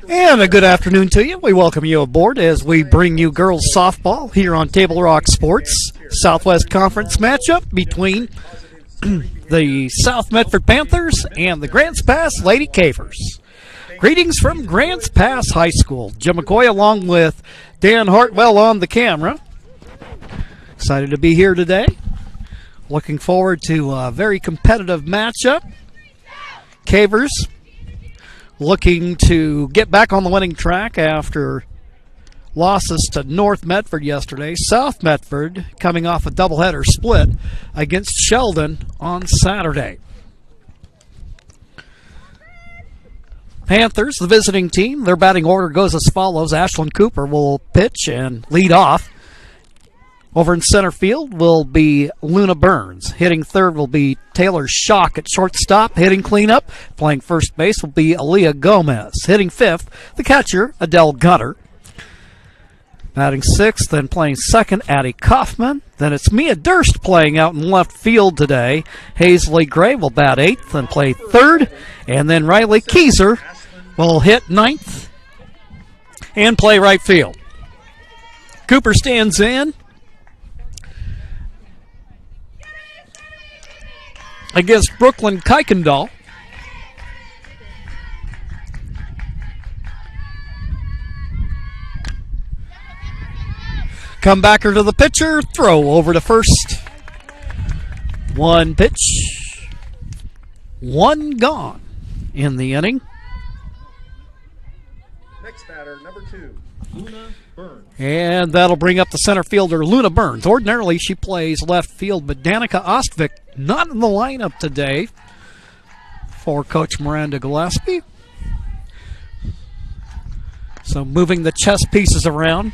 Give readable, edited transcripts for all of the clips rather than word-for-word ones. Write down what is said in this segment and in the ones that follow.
And a good afternoon to you. We welcome you aboard as we bring you girls softball here on Table Rock Sports. Southwest Conference matchup between the South Medford Panthers and the Grants Pass Lady Cavers. Greetings from Grants Pass High School. Jim McCoy along with Dan Hartwell on the camera. Excited to be here today. Looking forward to a very competitive matchup. Cavers looking to get back on the winning track after losses to North Medford yesterday. South Medford coming off a doubleheader split against Sheldon on Saturday. Panthers, the visiting team, their batting order goes as follows. Ashlyn Cooper will pitch and lead off. Over in center field will be Luna Burns. Hitting third will be Taylor Schock at shortstop. Hitting cleanup, playing first base will be Aaliyah Gomez. Hitting fifth, the catcher, Adele Gunter. Batting sixth, then playing second, Addie Kaufman. Then it's Mia Durst playing out in left field today. Hazley Gray will bat eighth and play third. And then Riley Keyser will hit ninth and play right field. Cooper stands in against Brooklyn Kuykendall. Comebacker to the pitcher, throw over to first. One pitch, one gone in the inning. Next batter, number 2, Luna Burns. And that'll bring up the center fielder, Luna Burns. Ordinarily, she plays left field, but Danica Ostvick not in the lineup today for Coach Miranda Gillespie. So moving the chess pieces around.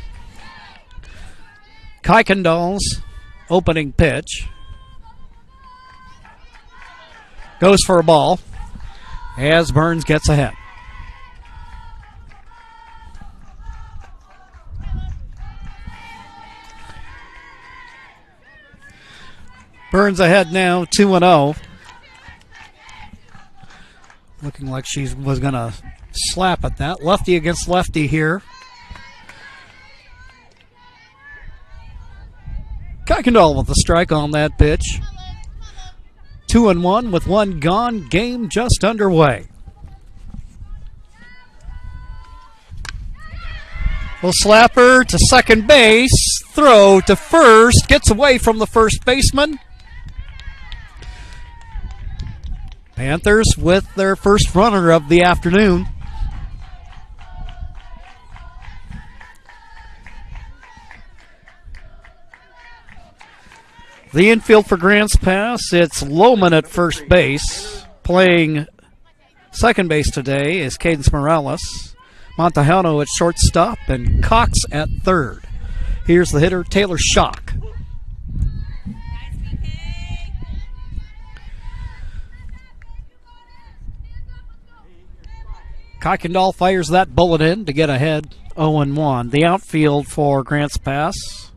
Kuykendall's opening pitch goes for a ball as Burns gets ahead. Burns ahead now, 2-0. Looking like she was going to slap at that. Lefty against lefty here. Kuykendall with the strike on that pitch. 2-1 with one gone. Game just underway. Will slapper to second base. Throw to first. Gets away from the first baseman. Panthers with their first runner of the afternoon. The infield for Grants Pass, it's Lohman at first base. Playing second base today is Cadence Morales. Montejano at shortstop and Cox at third. Here's the hitter, Taylor Schock. Kuykendall fires that bullet in to get ahead 0-1. The outfield for Grants Pass.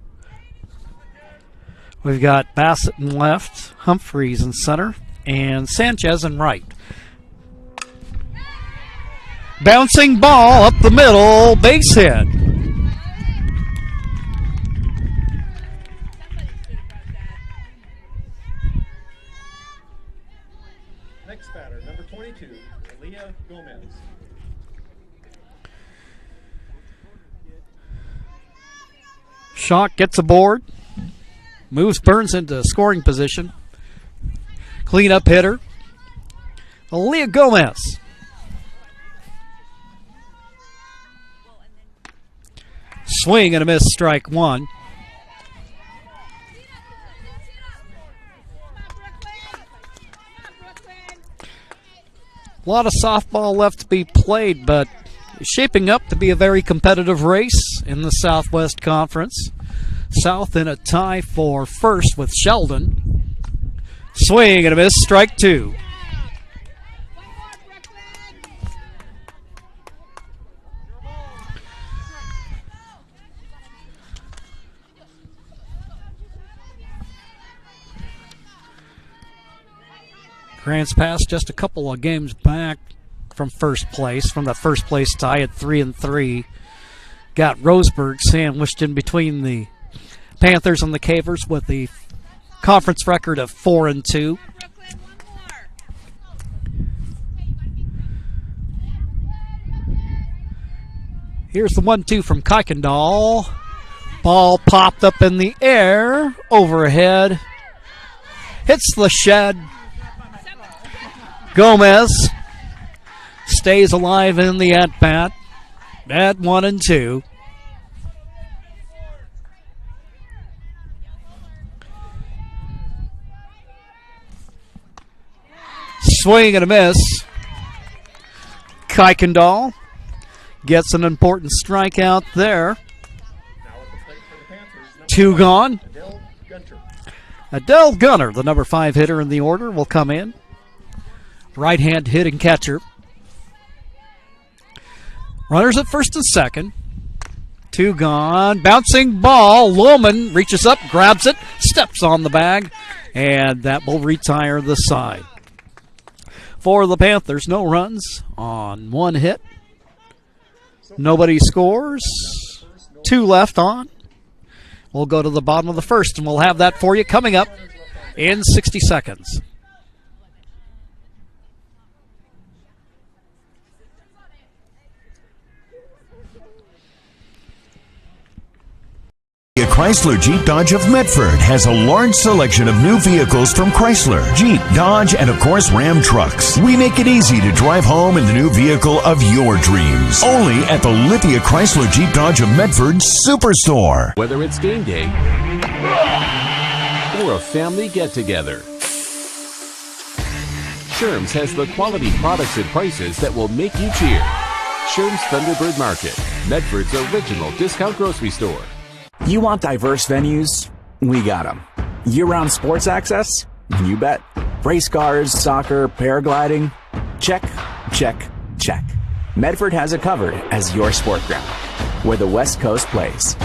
We've got Bassett in left, Humphreys in center, and Sanchez in right. Bouncing ball up the middle, base hit. Next batter, number 22, Aaliyah Gomez. Schock gets aboard. Moves Burns into scoring position. Cleanup hitter, Aaliyah Gomez. Swing and a miss, strike one. A lot of softball left to be played, but it's shaping up to be a very competitive race in the Southwest Conference. South in a tie for first with Sheldon. Swing and a miss, strike two. Grants Pass just a couple of games back from first place, from that first place tie at 3-3. Got Roseburg sandwiched in between the Panthers and the Cavers with the conference record of 4-2. Here's the 1-2 from Kuykendall. Ball popped up in the air, overhead. Hits the shed. Gomez stays alive in the at-bat at 1-2. Swing and a miss. Kuykendall gets an important strikeout there. Two gone. Adele Gunter, the number 5 hitter in the order, will come in. Right-hand hitting catcher. Runners at first and second. Two gone. Bouncing ball. Lohman reaches up, grabs it, steps on the bag, and that will retire the side. For the Panthers, no runs on 1 hit. Nobody scores. 2 left on. We'll go to the bottom of the first, and we'll have that for you coming up in 60 seconds. Chrysler Jeep Dodge of Medford has a large selection of new vehicles from Chrysler, Jeep, Dodge, and of course Ram trucks. We make it easy to drive home in the new vehicle of your dreams. Only at the Lithia Chrysler Jeep Dodge of Medford Superstore. Whether it's game day or a family get-together, Sherm's has the quality products and prices that will make you cheer. Sherm's Thunderbird Market, Medford's original discount grocery store. You want diverse venues? We got them. Year-round sports access? You bet. Race cars, soccer, paragliding? Check, check, check. Medford has it covered as your sport ground, where the West Coast plays.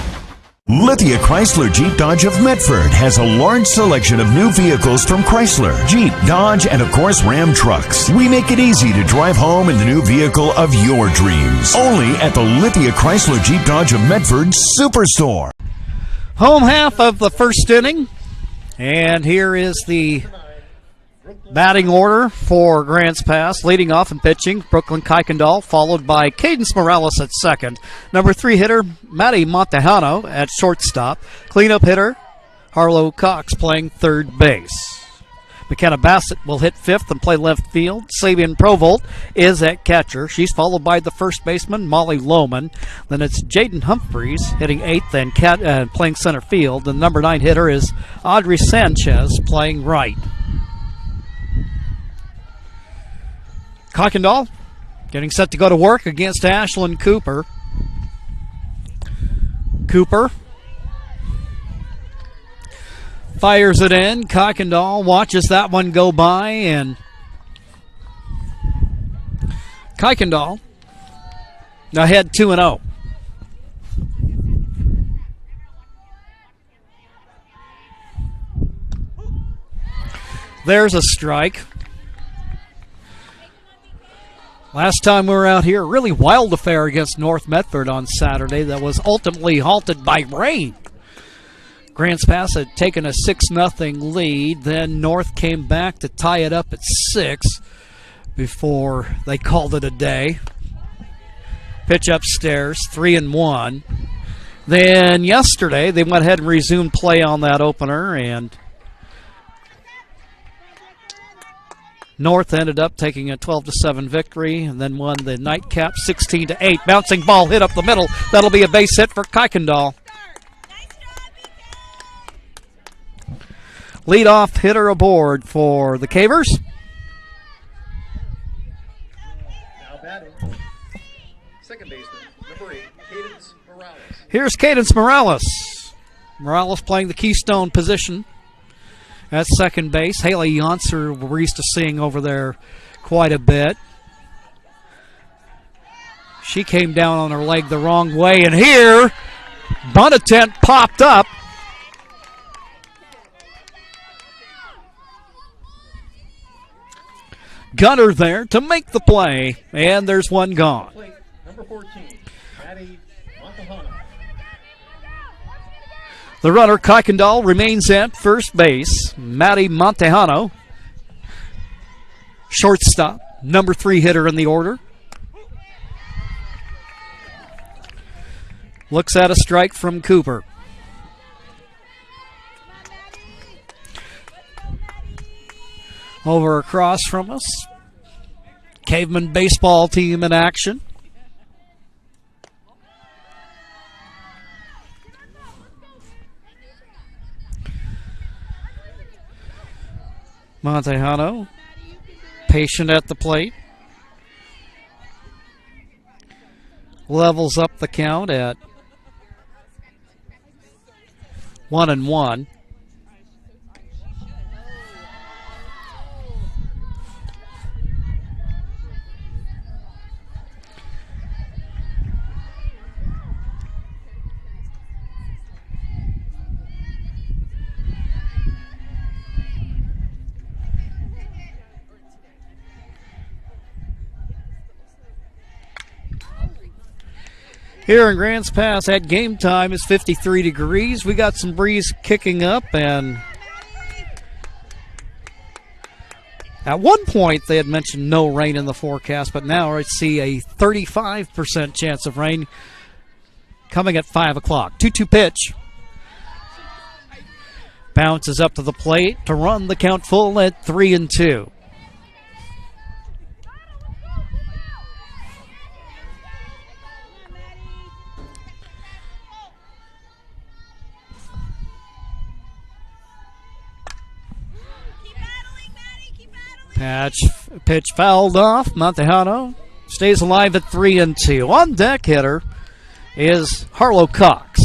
Lithia Chrysler Jeep Dodge of Medford has a large selection of new vehicles from Chrysler, Jeep, Dodge, and of course Ram trucks. We make it easy to drive home in the new vehicle of your dreams. Only at the Lithia Chrysler Jeep Dodge of Medford Superstore. Home half of the first inning, and here is the batting order for Grants Pass. Leading off and pitching, Brooklyn Kuykendall, followed by Cadence Morales at second. Number 3 hitter, Matty Montejano at shortstop. Cleanup hitter, Harlow Cox playing third base. McKenna Bassett will hit 5th and play left field. Sabian Provolt is at catcher. She's followed by the first baseman, Molly Lohman. Then it's Jaden Humphreys hitting 8th and playing center field. The number 9 hitter is Audrey Sanchez playing right. Kuykendall getting set to go to work against Ashlyn Cooper. Cooper fires it in. Kuykendall watches that one go by, and Kuykendall ahead 2-0. There's a strike. Last time we were out here, really wild affair against North Medford on Saturday that was ultimately halted by rain. Grants Pass had taken a 6-0 lead. Then North came back to tie it up at 6 before they called it a day. Pitch upstairs, 3-1. Then yesterday they went ahead and resumed play on that opener, and North ended up taking a 12-7 victory and then won the nightcap 16-8. Bouncing ball hit up the middle. That'll be a base hit for Kuykendall. Leadoff hitter aboard for the Cavers. Now batting, second baseman, number 8, Cadence Morales. Here's Cadence Morales. Morales playing the keystone position at second base. Haley Yonser, we're used to seeing over there quite a bit. She came down on her leg the wrong way, and here, bunt attempt popped up. Gunner there to make the play, and there's one gone. Plate number 14, Maddie Montahano. The runner, Kuykendall, remains at first base. Maddie Montahano, shortstop, number 3 hitter in the order. Looks at a strike from Cooper. Over across from us, Caveman baseball team in action. Montahano, patient at the plate. Levels up the count at 1-1. Here in Grants Pass at game time is 53 degrees. We got some breeze kicking up, and at one point they had mentioned no rain in the forecast, but now I see a 35% chance of rain coming at 5 o'clock. 2-2 pitch. Bounces up to the plate to run the count full at 3-2. Pitch fouled off. Montahano stays alive at 3-2. On deck hitter is Harlow Cox.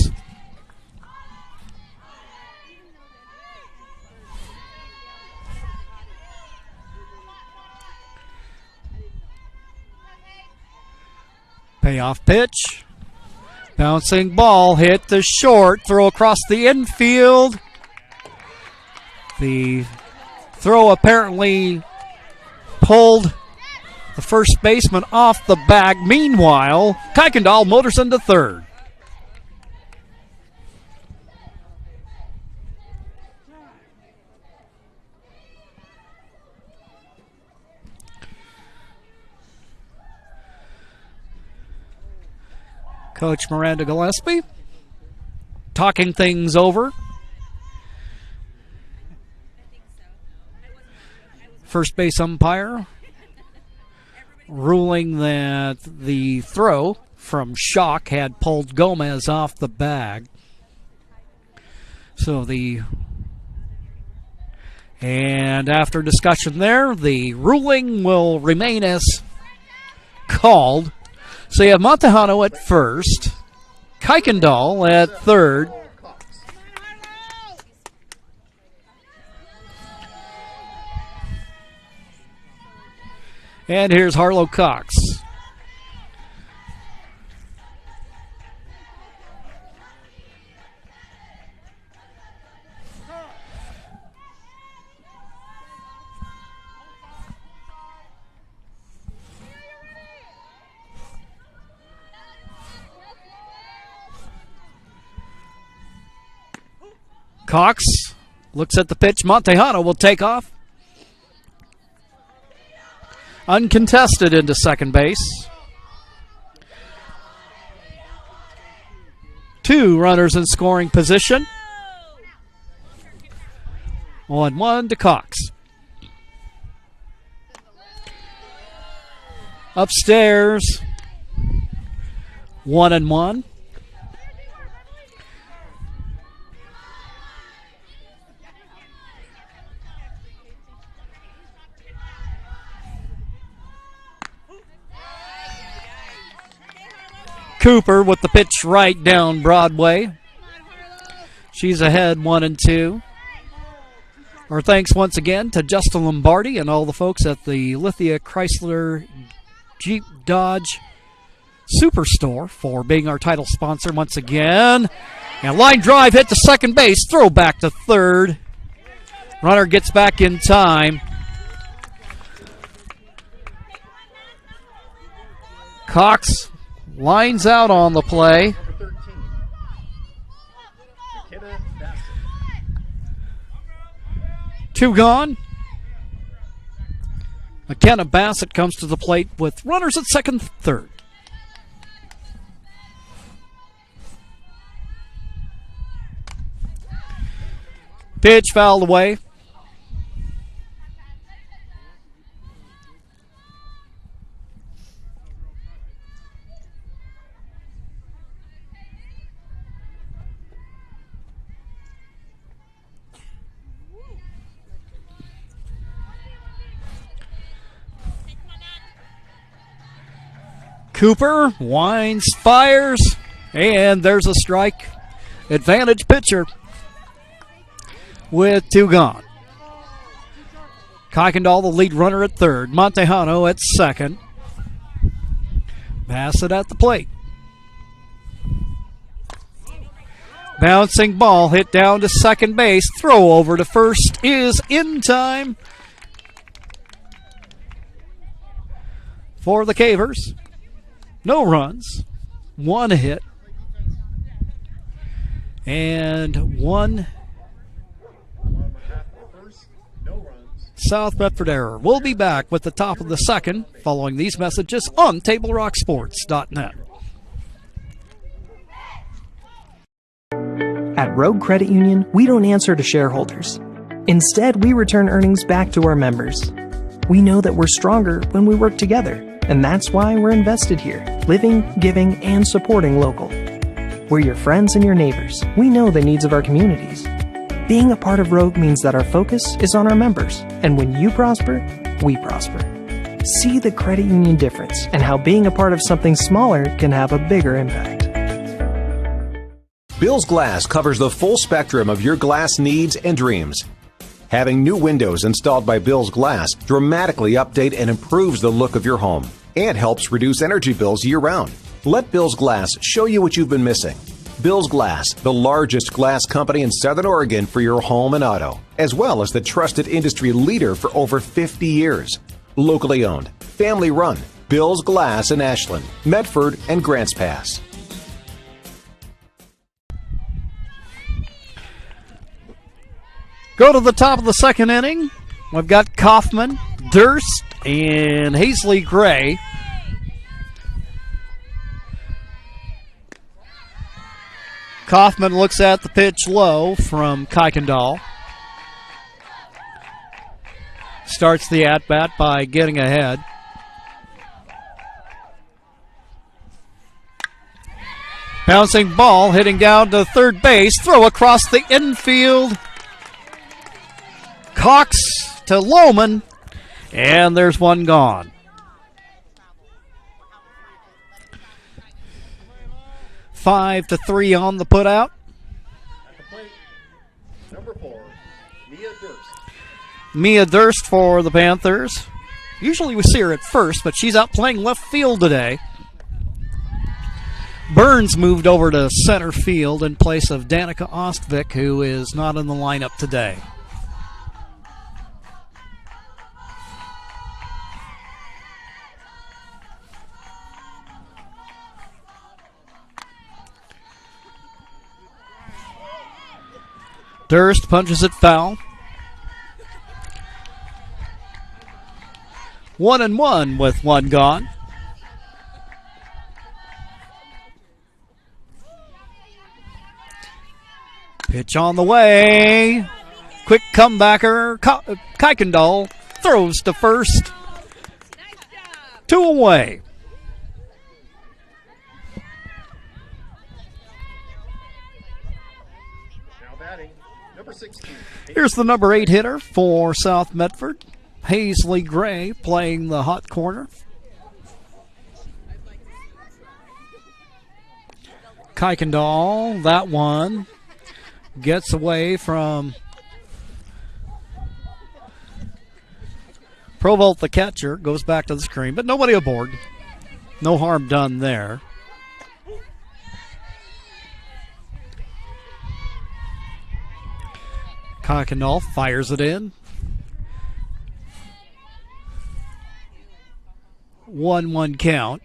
Payoff pitch. Bouncing ball hit the short. Throw across the infield. The throw apparently pulled the first baseman off the bag. Meanwhile, Kuykendall motors into third. Coach Miranda Gillespie talking things over. First base umpire ruling that the throw from Schock had pulled Gomez off the bag. And after discussion there, the ruling will remain as called. So you have Montahano at first, Kuykendall at third, and here's Harlow Cox. Cox looks at the pitch. Montahano will take off. Uncontested into second base. Two runners in scoring position. 1-1 to Cox. Upstairs, 1-1. Cooper with the pitch right down Broadway. She's ahead 1-2. Our thanks once again to Justin Lombardi and all the folks at the Lithia Chrysler Jeep Dodge Superstore for being our title sponsor once again. And line drive hit to second base, throw back to third. Runner gets back in time. Cox lines out on the play. Number 13, McKenna Bassett. 2 gone. McKenna Bassett comes to the plate with runners at second, third. Pitch fouled away. Cooper winds, fires, and there's a strike. Advantage pitcher with 2 gone. Kuykendall, the lead runner at third. Montejano at second. Bassett at the plate. Bouncing ball hit down to second base. Throw over to first is in time for the Cavers. No runs, 1 hit, and 1 South Medford error. We'll be back with the top of the second following these messages on TableRockSports.net. At Rogue Credit Union, we don't answer to shareholders. Instead, we return earnings back to our members. We know that we're stronger when we work together. And that's why we're invested here, living, giving, and supporting local. We're your friends and your neighbors. We know the needs of our communities. Being a part of Rogue means that our focus is on our members. And when you prosper, we prosper. See the credit union difference and how being a part of something smaller can have a bigger impact. Bill's Glass covers the full spectrum of your glass needs and dreams. Having new windows installed by Bill's Glass dramatically update and improves the look of your home and helps reduce energy bills year-round. Let Bill's Glass show you what you've been missing. Bill's Glass, the largest glass company in Southern Oregon for your home and auto, as well as the trusted industry leader for over 50 years. Locally owned, family run, Bill's Glass in Ashland, Medford, and Grants Pass. Go to the top of the second inning. We've got Kaufman, Durst, and Hazley Gray. Kaufman looks at the pitch low from Kuykendall. Starts the at-bat by getting ahead. Bouncing ball hitting down to third base. Throw across the infield. Cox to Lohman, and there's 1 gone. Five to 3 on the putout. At the plate, number 4, Mia Durst. Mia Durst for the Panthers. Usually we see her at first, but she's out playing left field today. Burns moved over to center field in place of Danica Ostvick, who is not in the lineup today. Durst punches it foul. 1-1 with 1 gone. Pitch on the way. Quick comebacker. Kuykendall throws to first. 2 away. Now batting, number 16. Here's the number 8 hitter for South Medford. Hazley Gray playing the hot corner. Kuykendall, that one gets away from Provolt, the catcher, goes back to the screen, but nobody aboard. No harm done there. Kuykendall fires it in. 1-1 count.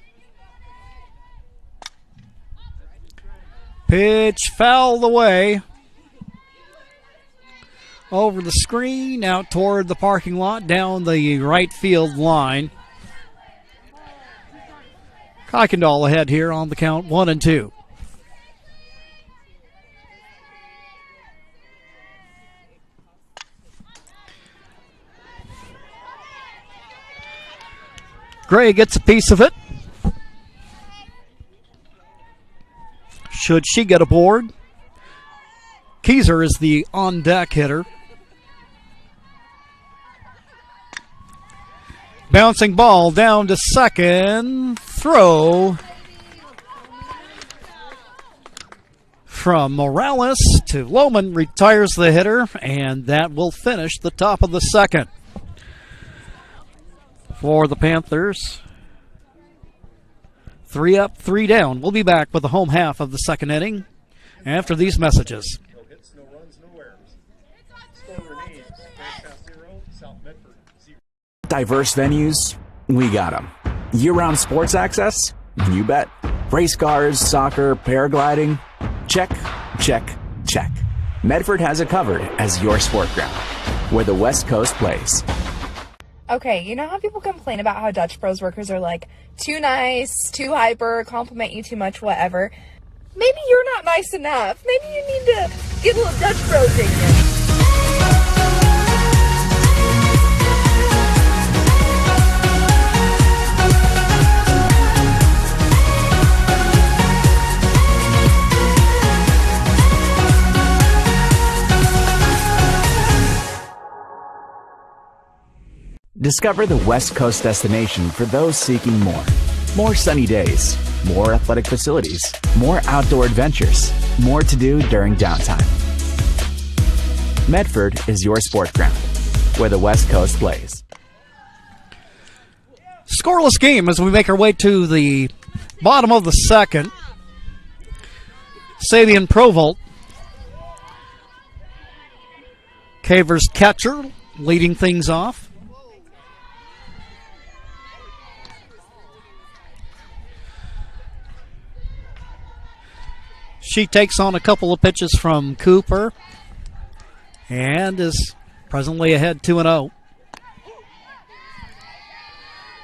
Pitch fouled away. Over the screen, out toward the parking lot, down the right field line. Kuykendall ahead here on the count 1-2. Gray gets a piece of it. Should she get aboard? Keyser is the on-deck hitter. Bouncing ball down to second. Throw from Morales to Lohman, retires the hitter, and that will finish the top of the second. For the Panthers, 3 up, 3 down. We'll be back with the home half of the second inning after these messages. No hits, no runs, no errors. Score remains Faircast 0, South Medford 0. Diverse venues, we got them. Year-round sports access? You bet. Race cars, soccer, paragliding? Check, check, check. Medford has it covered as your sport ground, where the West Coast plays. Okay, you know how people complain about how Dutch Bros workers are like too nice, too hyper, compliment you too much, whatever? Maybe you're not nice enough. Maybe you need to get a little Dutch Bros in you. Discover the West Coast destination for those seeking more. More sunny days, more athletic facilities, more outdoor adventures, more to do during downtime. Medford is your sport ground, where the West Coast plays. Scoreless game as we make our way to the bottom of the second. Sabian Provolt, Caver's catcher, leading things off. She takes on a couple of pitches from Cooper and is presently ahead 2-0.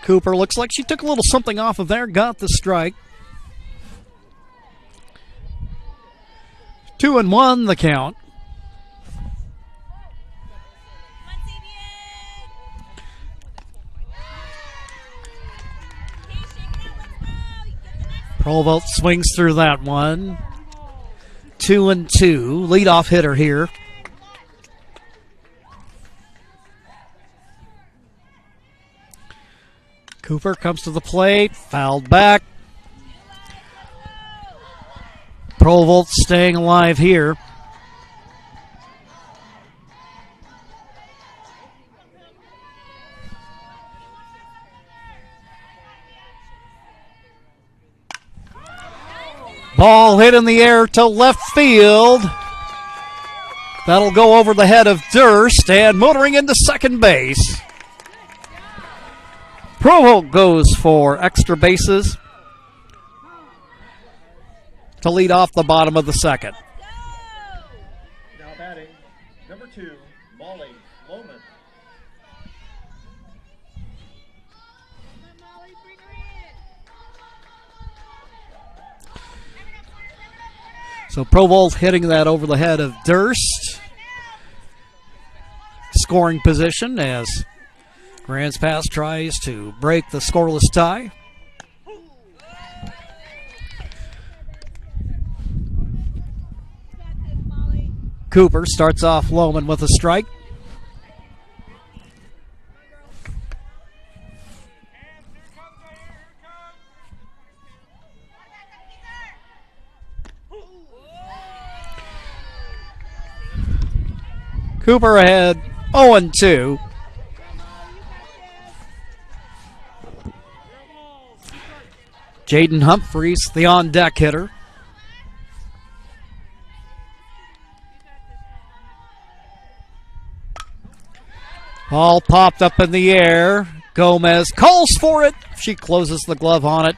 Cooper looks like she took a little something off of there, got the strike. 2-1 the count. Provolt swings through that one. 2-2, leadoff hitter here. Cooper comes to the plate, fouled back. Provolt staying alive here. Ball hit in the air to left field. That'll go over the head of Durst and motoring into second base. Provolt goes for extra bases to lead off the bottom of the second. Now batting, number 2, Molly Lohman. So Provolt hitting that over the head of Durst. Scoring position as Grants Pass tries to break the scoreless tie. Cooper starts off Lohman with a strike. Cooper ahead 0-2. Jaden Humphreys, the on-deck hitter. Ball popped up in the air. Gomez calls for it. She closes the glove on it.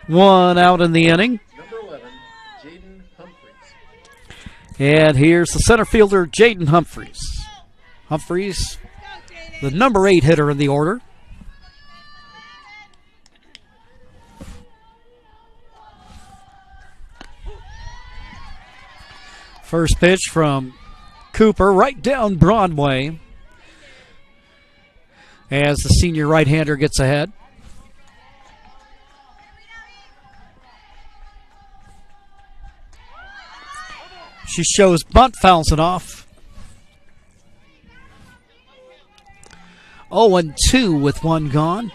One out in the inning. Number 11, Jaden Humphreys. And here's the center fielder, Jaden Humphreys. Humphreys, the number 8 hitter in the order. First pitch from Cooper right down Broadway as the senior right-hander gets ahead. She shows bunt, fouls it off. 0-2 with one gone.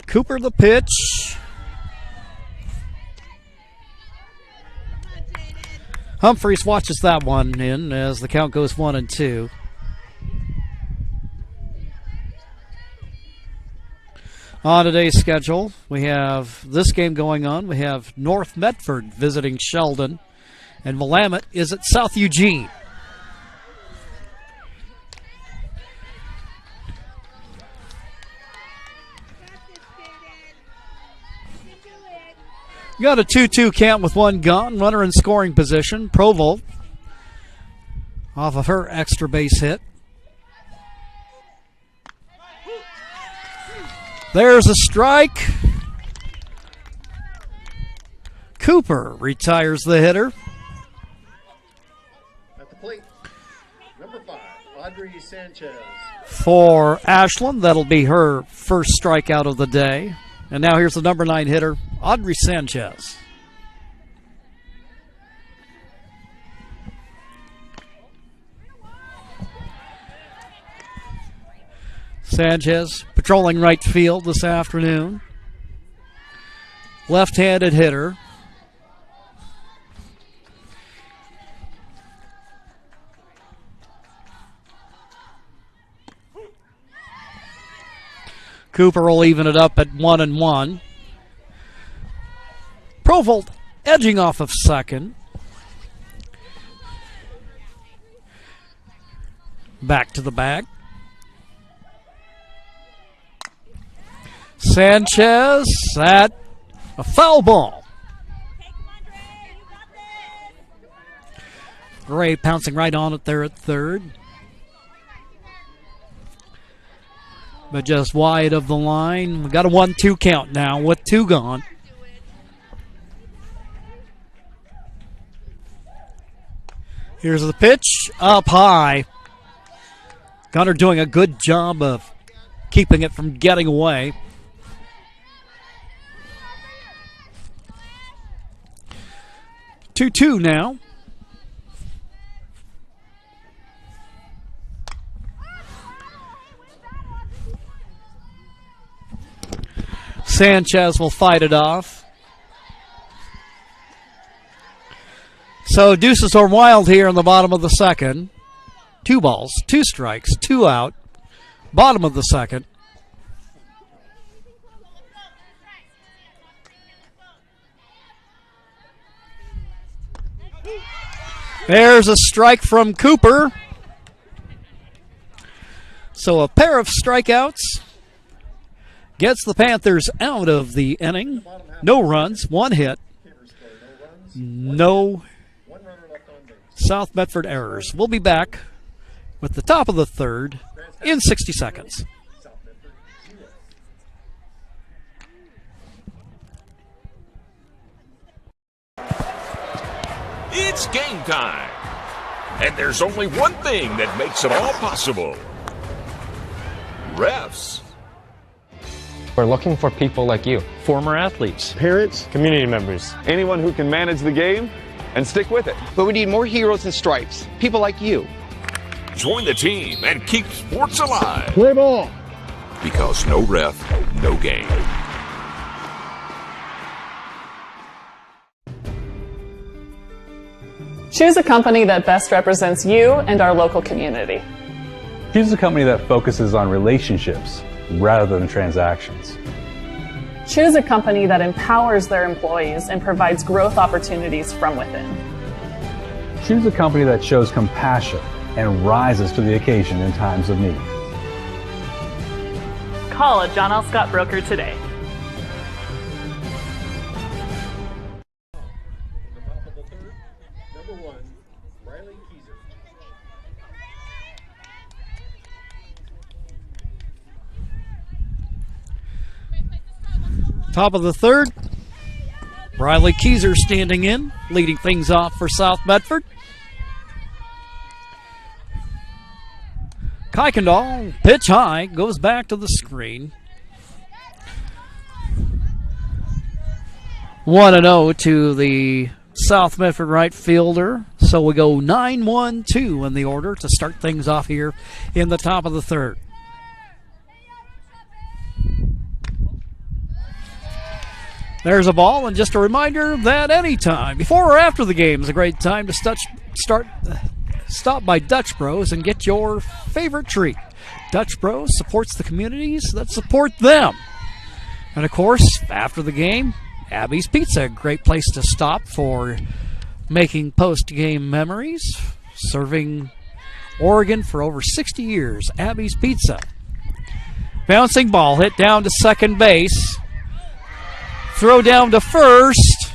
Cooper the pitch. Humphreys watches that one in as the count goes 1-2. On today's schedule, we have this game going on. We have North Medford visiting Sheldon, and Willamette is at South Eugene. Got a 2-2 count with one gone. Runner in scoring position. Provolt off of her extra base hit. There's a strike. Cooper retires the hitter. At the plate, number 5, Audrey Sanchez. For Ashland, that'll be her first strikeout of the day. And now here's the number 9 hitter, Audrey Sanchez. Sanchez patrolling right field this afternoon. Left-handed hitter. Cooper will even it up at 1-1. Provolt edging off of second. Back to the bag. Sanchez at a foul ball. Gray pouncing right on it there at third. But just wide of the line. We've got a 1-2 count now with 2 gone. Here's the pitch up high. Gunner doing a good job of keeping it from getting away. Two now. Sanchez will fight it off. So deuces are wild here in the bottom of the second. 2 balls, 2 strikes, 2 out. Bottom of the second. There's a strike from Cooper. So a pair of strikeouts gets the Panthers out of the inning. No runs, 1 hit. No South Medford errors. We'll be back with the top of the third in 60 seconds. It's game time. And there's only one thing that makes it all possible. Refs. We're looking for people like you. Former athletes. Parents. Community members. Anyone who can manage the game and stick with it. But we need more heroes in stripes. People like you. Join the team and keep sports alive. Play ball. Because no ref, no game. Choose a company that best represents you and our local community. Choose a company that focuses on relationships rather than transactions. Choose a company that empowers their employees and provides growth opportunities from within. Choose a company that shows compassion and rises to the occasion in times of need. Call a John L. Scott broker today. In the top of the third, number 1, Riley Keyser. Top of the third, Riley Keyser standing in, leading things off for South Medford. Kuykendall, pitch high, goes back to the screen. 1-0 to the South Medford right fielder. So we go 9-1-2 in the order to start things off here in the top of the third. There's a ball, and just a reminder that anytime, before or after the game, is a great time to stop by Dutch Bros and get your favorite treat. Dutch Bros supports the communities that support them. And of course, after the game, Abby's Pizza, a great place to stop for making post-game memories, serving Oregon for over 60 years. Abby's Pizza. Bouncing ball hit down to second base. Throw down to first.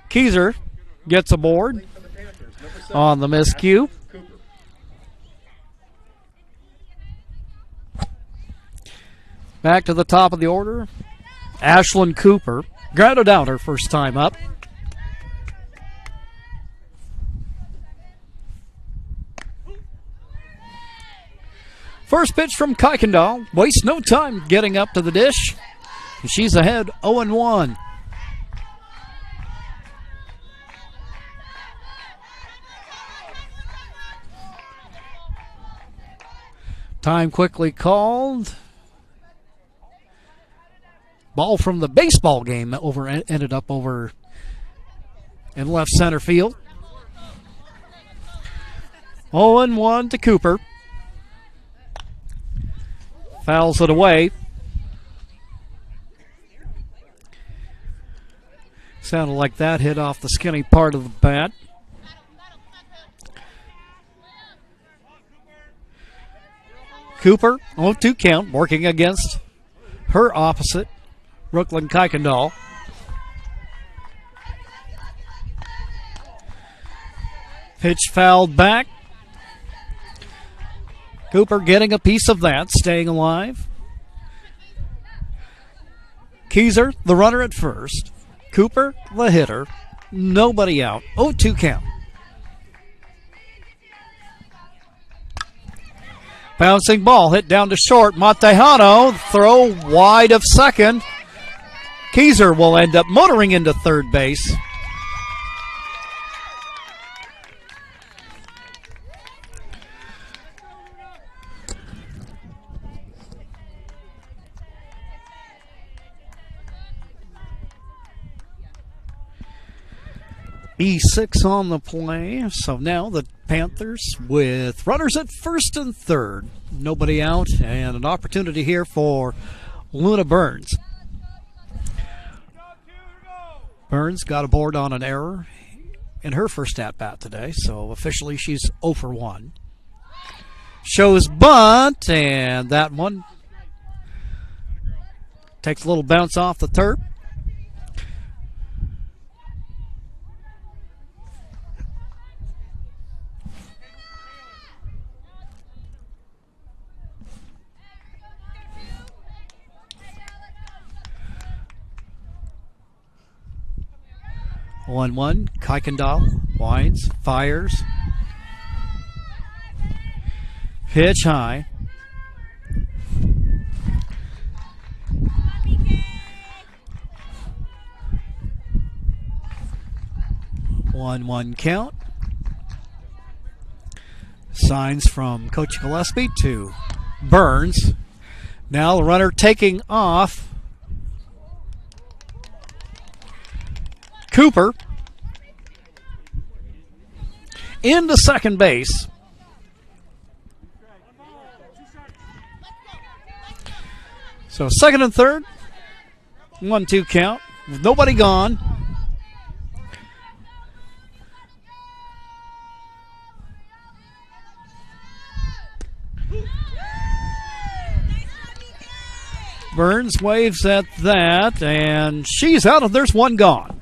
Keyser gets aboard on the miscue. Back to the top of the order. Ashlyn Cooper. Grounded out her first time up. First pitch from Kuykendall. Wastes no time getting up to the dish. She's ahead 0-1. Time quickly called. Ball from the baseball game ended up over in left center field. 0-1 to Cooper. Fouls it away. Sounded like that hit off the skinny part of the bat. Cooper, 0-2 count, working against her opposite, Brooklyn Kuykendall. Pitch fouled back. Cooper getting a piece of that, staying alive. Keyser, the runner at first. Cooper, the hitter. Nobody out. 0-2 count. Bouncing ball hit down to short. Montejano, throw wide of second. Keyser will end up motoring into third base. E6 on the play. So now the Panthers with runners at first and third. Nobody out, and an opportunity here for Luna Burns. Burns got aboard on an error in her first at-bat today, so officially she's 0 for 1. Shows bunt, and that one takes a little bounce off the turf. One, Kuykendall winds, fires. Pitch high. One count. Signs from Coach Gillespie to Burns. Now the runner taking off. Cooper into second base. So second and third, 1-2 count, with nobody gone. Burns waves at that, and she's out, and there's one gone.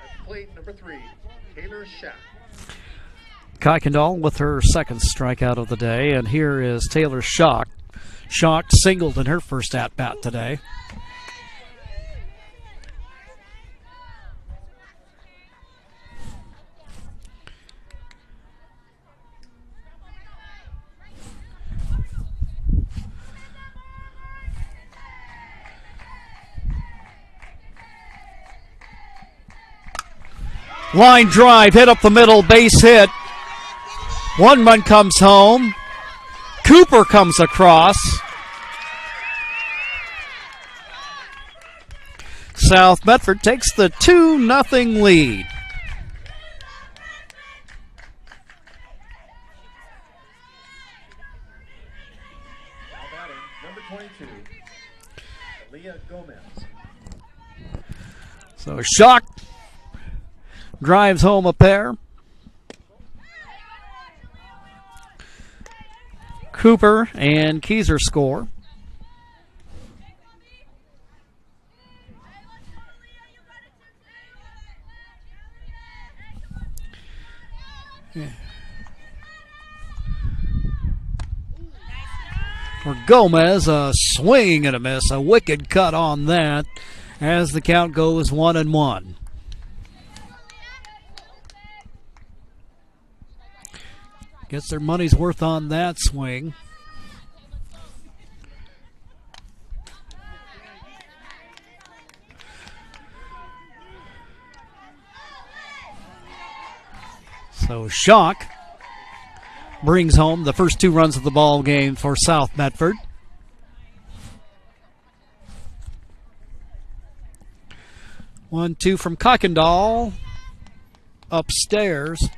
At plate number 3, Taylor Shack. Kuykendall with her second strikeout of the day, and here is Taylor Schock. Schock singled in her first at-bat today. Line drive, hit up the middle, base hit. One run comes home. Cooper comes across. South Medford takes the 2-0 lead. Now batting number 22, Aaliyah Gomez. So Schock drives home a pair. Cooper and Keyser score. For Gomez, a swing and a miss, a wicked cut on that as the count goes 1-1. Gets their money's worth on that swing. So Schock brings home the first 2 runs of the ball game for South Medford. One, 2 from Kuykendall. Upstairs.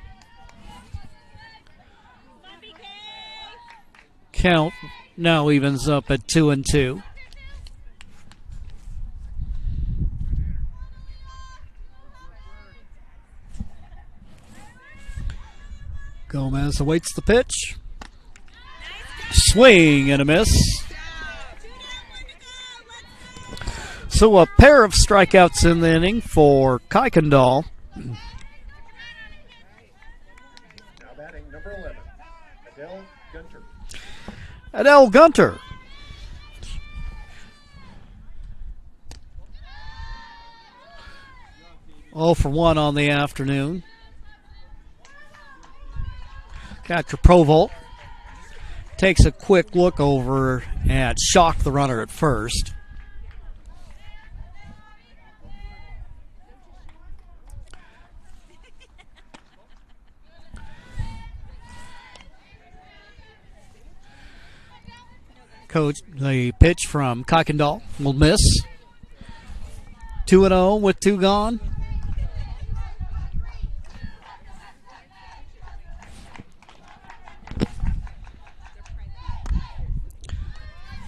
Count now evens up at 2-2. Gomez awaits the pitch. Swing and a miss. So a pair of strikeouts in the inning for Kuykendall. Now batting number 11, Adele Gunter. Adele Gunter. Oh for 1 on the afternoon. Catcher Provolt takes a quick look over at Schock, the runner at first. Coach, the pitch from Kuykendall will miss. 2-0 with 2 gone.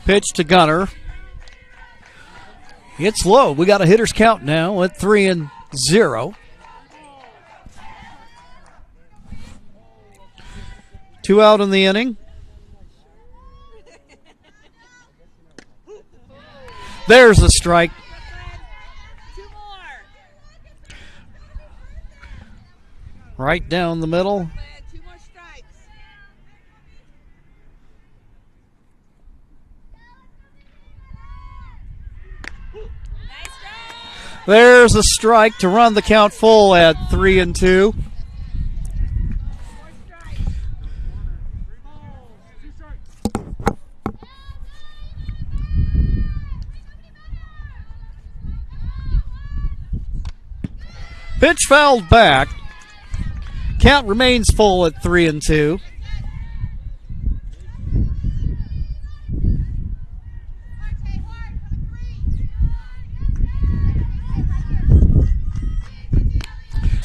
Pitch to Gunter. It's low. We got a hitter's count now at 3-0. Two out in the inning. There's a strike. Right down the middle. There's a strike to run the count full at 3-2. Pitch fouled back. Count remains full at 3-2.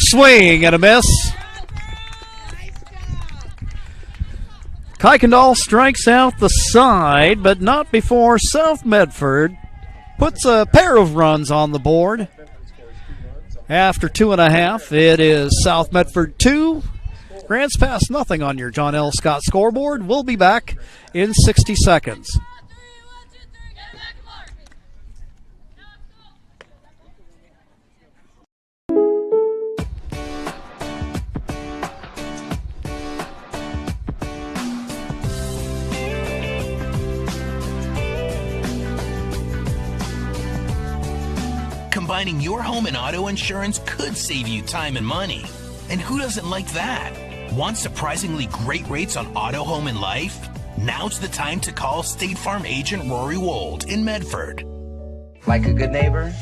Swing and a miss. Kuykendall strikes out the side, but not before South Medford puts a pair of runs on the board. After 2.5, it is South Medford 2, Grants Pass nothing on your John L. Scott scoreboard. We'll be back in 60 seconds. Combining your home and auto insurance could save you time and money. And who doesn't like that? Want surprisingly great rates on auto, home, and life? Now's the time to call State Farm agent Rory Wold in Medford. Like a good neighbor,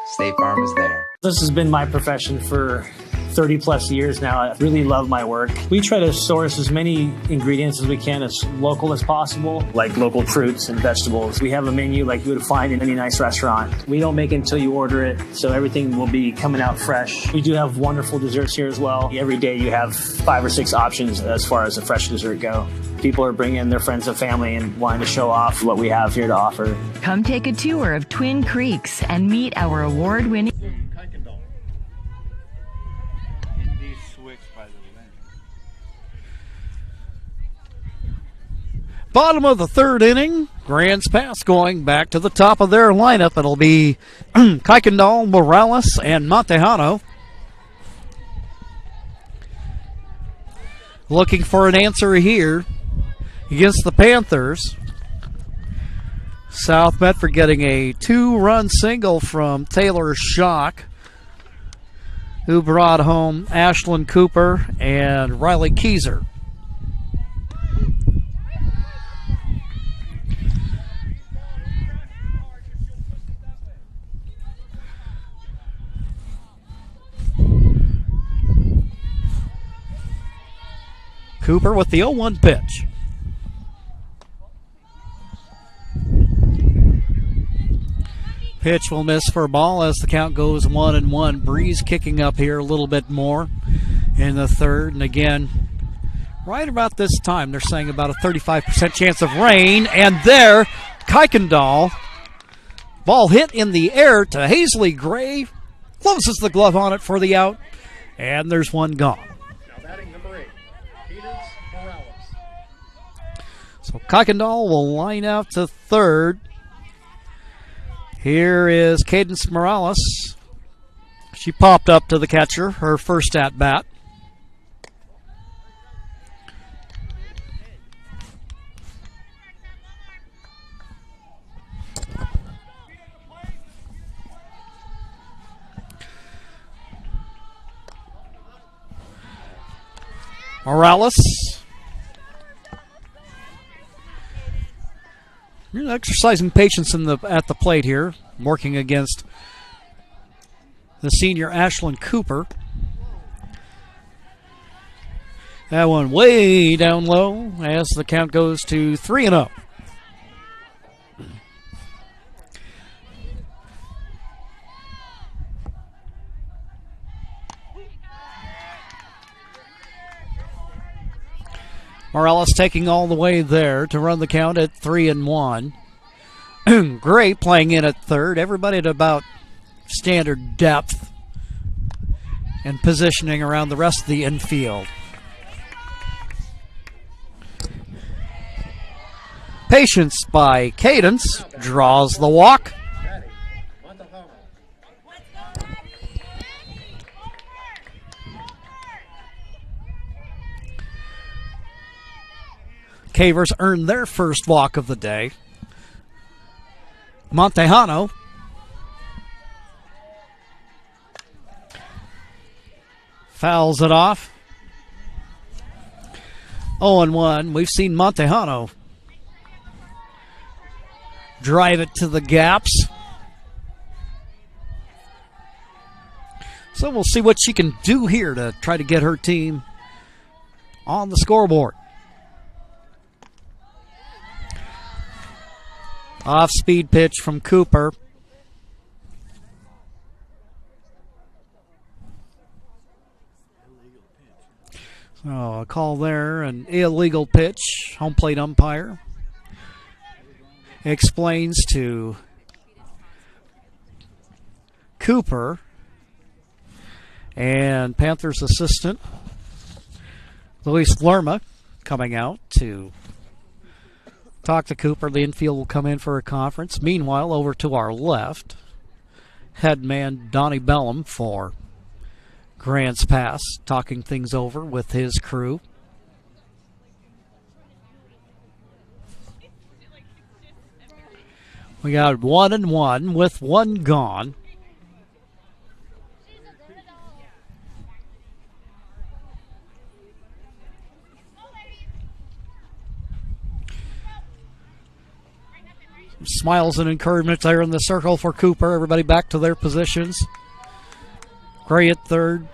State Farm is there. This has been my profession for 30 plus years now. I really love my work. We try to source as many ingredients as we can, as local as possible, like local fruits and vegetables. We have a menu like you would find in any nice restaurant. We don't make it until you order it, so everything will be coming out fresh. We do have wonderful desserts here as well. Every day you have 5 or 6 options as far as a fresh dessert go. People are bringing their friends and family and wanting to show off what we have here to offer. Come take a tour of Twin Creeks and meet our award-winning Bottom of the third inning, Grants Pass going back to the top of their lineup. It'll be Kuykendall, Morales, and Montejano. Looking for an answer here against the Panthers. South Medford getting a 2-run single from Taylor Schock, who brought home Ashlyn Cooper and Riley Keyser. Cooper with the 0-1 pitch. Pitch will miss for a ball as the count goes 1-1. Breeze kicking up here a little bit more in the third. And again, right about this time, they're saying about a 35% chance of rain. And there, Kuykendall. Ball hit in the air to Hazley Gray. Closes the glove on it for the out. And there's one gone. So Kuykendall will line out to third. Here is Cadence Morales. She popped up to the catcher, her first at bat. Morales. You're exercising patience at the plate here, working against the senior Ashlyn Cooper. That one way down low as the count goes to 3-0. Morales taking all the way there to run the count at 3-1. Gray playing in at third. Everybody at about standard depth and positioning around the rest of the infield. Patience by Cadence. Draws the walk. Cavers earned their first walk of the day. Montejano fouls it off. 0-1. We've seen Montejano drive it to the gaps. So we'll see what she can do here to try to get her team on the scoreboard. Off-speed pitch from Cooper. So a call there, an illegal pitch. Home plate umpire explains to Cooper and Panthers assistant Luis Lerma coming out to talk to Cooper. The infield will come in for a conference. Meanwhile, over to our left, head man Donnie Bellum for Grants Pass, talking things over with his crew. We got 1-1 with one gone. Smiles and encouragement there in the circle for Cooper. Everybody back to their positions. Gray at third.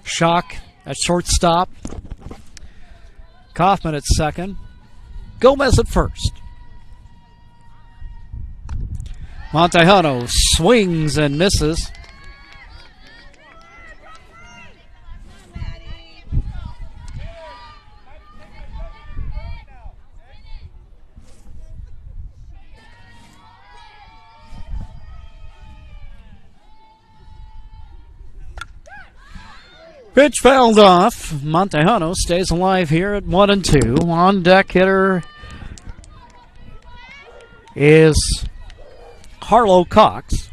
Schock at shortstop. Kaufman at second. Gomez at first. Montejano swings and misses. Pitch fouled off. Montejano stays alive here at 1-2. On deck hitter is Harlow Cox.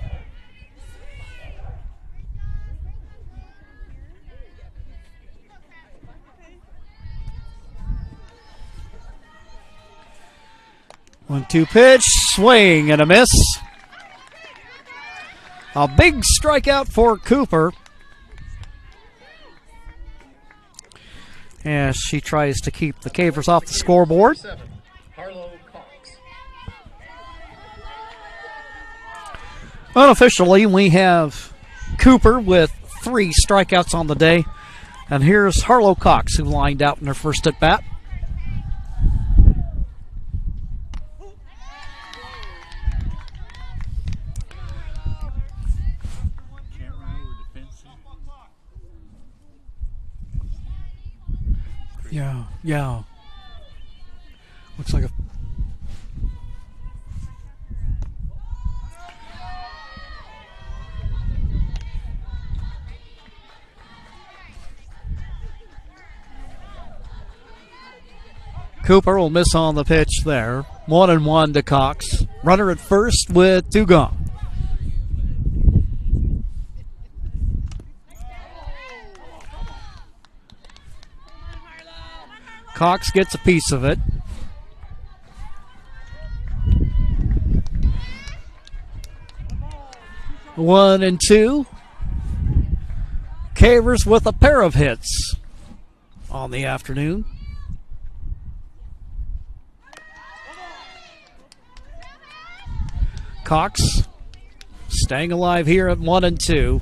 One-two pitch, swing and a miss. A big strikeout for Cooper. As she tries to keep the Cavers off the scoreboard. Unofficially, we have Cooper with 3 strikeouts on the day. And here's Harlow Cox, who lined out in her first at bat. Yeah. Looks like a... Cooper will miss on the pitch there. 1-1 to Cox. Runner at first with 2 gone. Cox gets a piece of it. One and two. Cavers with a pair of hits on the afternoon. Cox staying alive here at 1-2.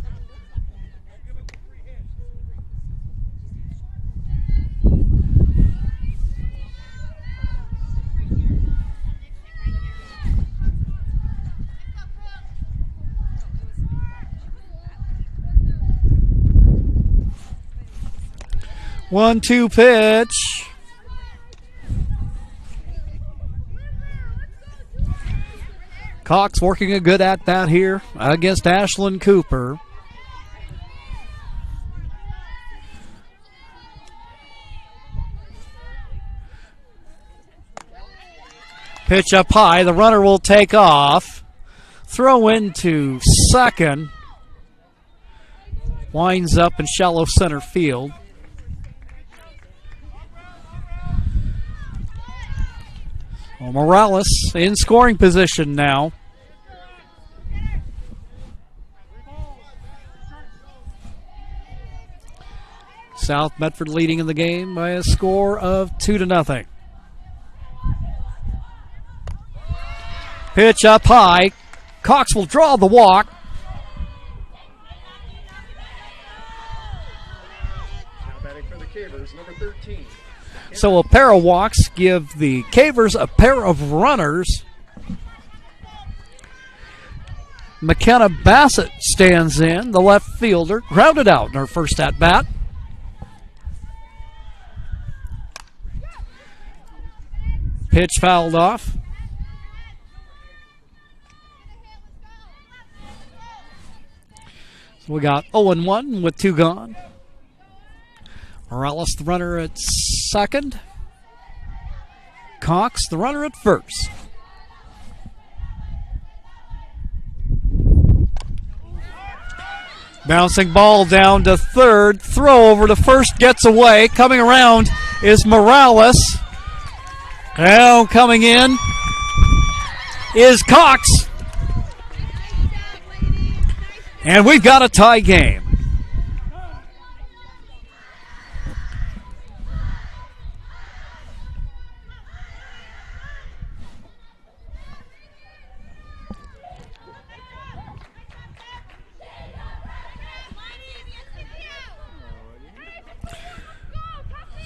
One-two pitch. Cox working a good at-bat here against Ashlyn Cooper. Pitch up high. The runner will take off. Throw into second. Winds up in shallow center field. Well, Morales in scoring position now. South Medford leading in the game by a score of 2-0. Pitch up high. Cox will draw the walk. Now batting for the Cavers, number 13. So a pair of walks give the Cavers a pair of runners. McKenna Bassett stands in, the left fielder, grounded out in her first at-bat. Pitch fouled off. So we got 0-1 with 2 gone. Morales, the runner at second. Cox, the runner at first. Bouncing ball down to third. Throw over to first, gets away. Coming around is Morales. Now coming in is Cox. And we've got a tie game.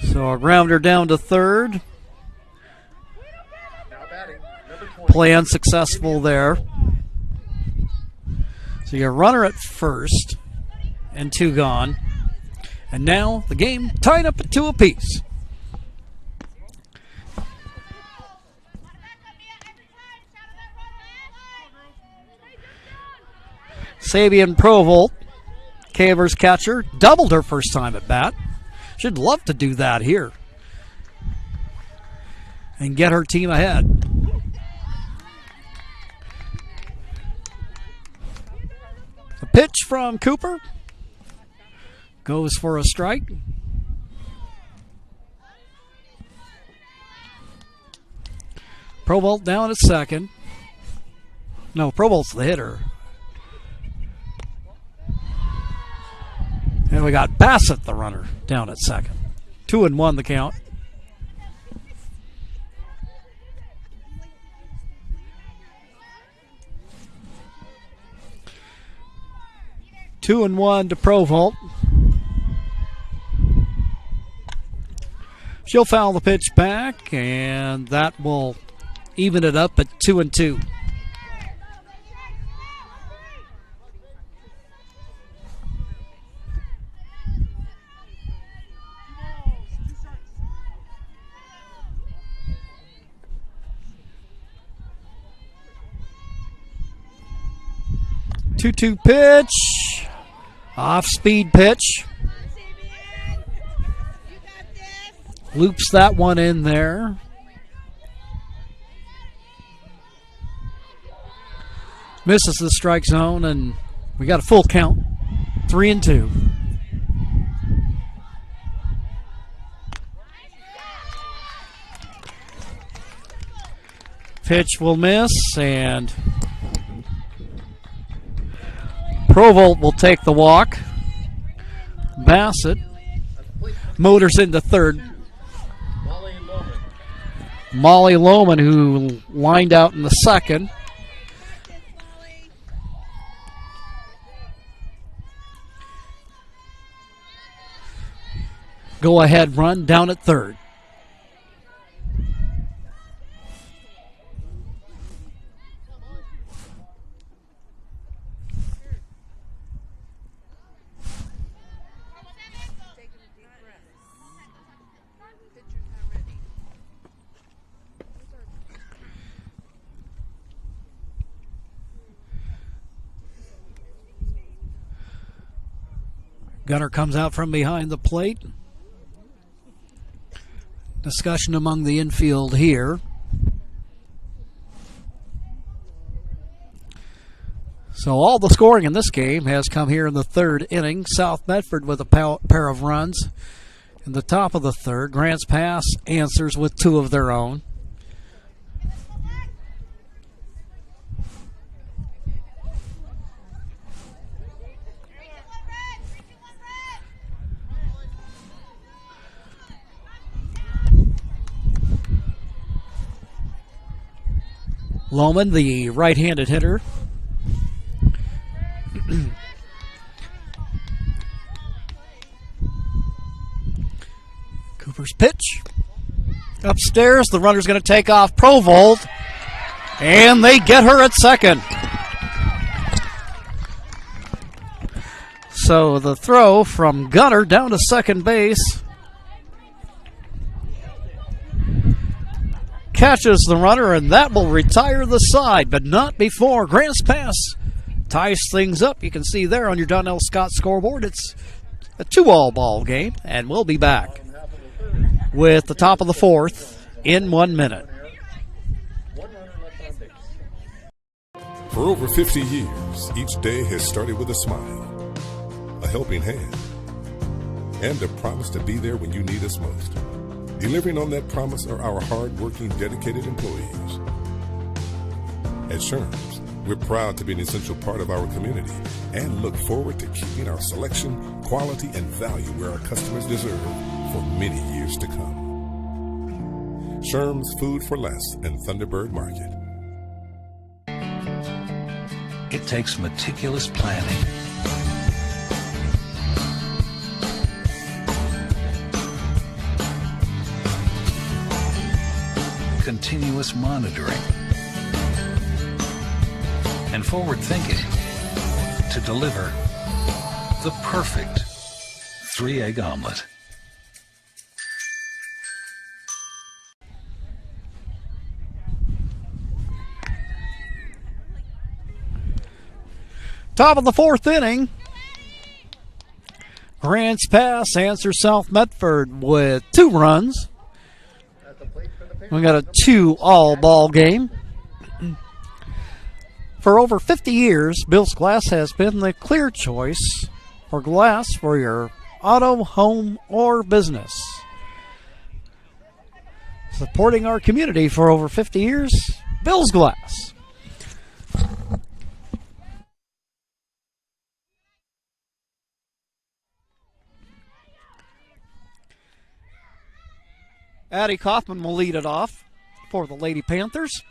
So a grounder down to third. Play unsuccessful there. So your runner at first and 2 gone. And now the game tied up at 2 apiece. Sabian Provolt, Caver's catcher, doubled her first time at bat. Should love to do that here and get her team ahead. The pitch from Cooper goes for a strike. Provolt down at second. No, Provolt's the hitter. And we got Bassett, the runner, down at second. 2-1 the count. Two and 1 to Provolt. She'll foul the pitch back, and that will even it up at 2-2. Two-two pitch, off-speed pitch. Loops that one in there. Misses the strike zone, and we got a full count. 3-2. Pitch will miss, and Provolt will take the walk. Bassett motors into third. Molly Lohman, who lined out in the second. Go ahead run down at third. Gunner comes out from behind the plate. Discussion among the infield here. So all the scoring in this game has come here in the third inning. South Medford with a pair of runs. In the top of the third, Grants Pass answers with 2 of their own. Lohman, the right-handed hitter. Cooper's pitch. Upstairs, the runner's going to take off Provolt, and they get her at second. So the throw from Gunner down to second base. catches the runner, and that will retire the side, but not before Grants Pass ties things up. You can see there on your Donnell Scott scoreboard, it's a 2-all ball game, and we'll be back with the top of the fourth in 1 minute. For over 50 years, each day has started with a smile, a helping hand, and a promise to be there when you need us most. Delivering on that promise are our hard-working, dedicated employees. At Sherms, we're proud to be an essential part of our community and look forward to keeping our selection, quality, and value where our customers deserve for many years to come. Sherms Food for Less and Thunderbird Market. It takes meticulous planning, continuous monitoring, and forward thinking to deliver the perfect 3-egg omelet. Top of the fourth inning. Grants Pass answers South Medford with 2 runs. We got a 2-all ball game. For over 50 years, Bill's Glass has been the clear choice for glass for your auto, home, or business. Supporting our community for over 50 years, Bill's Glass. Addie Kaufman will lead it off for the Lady Panthers.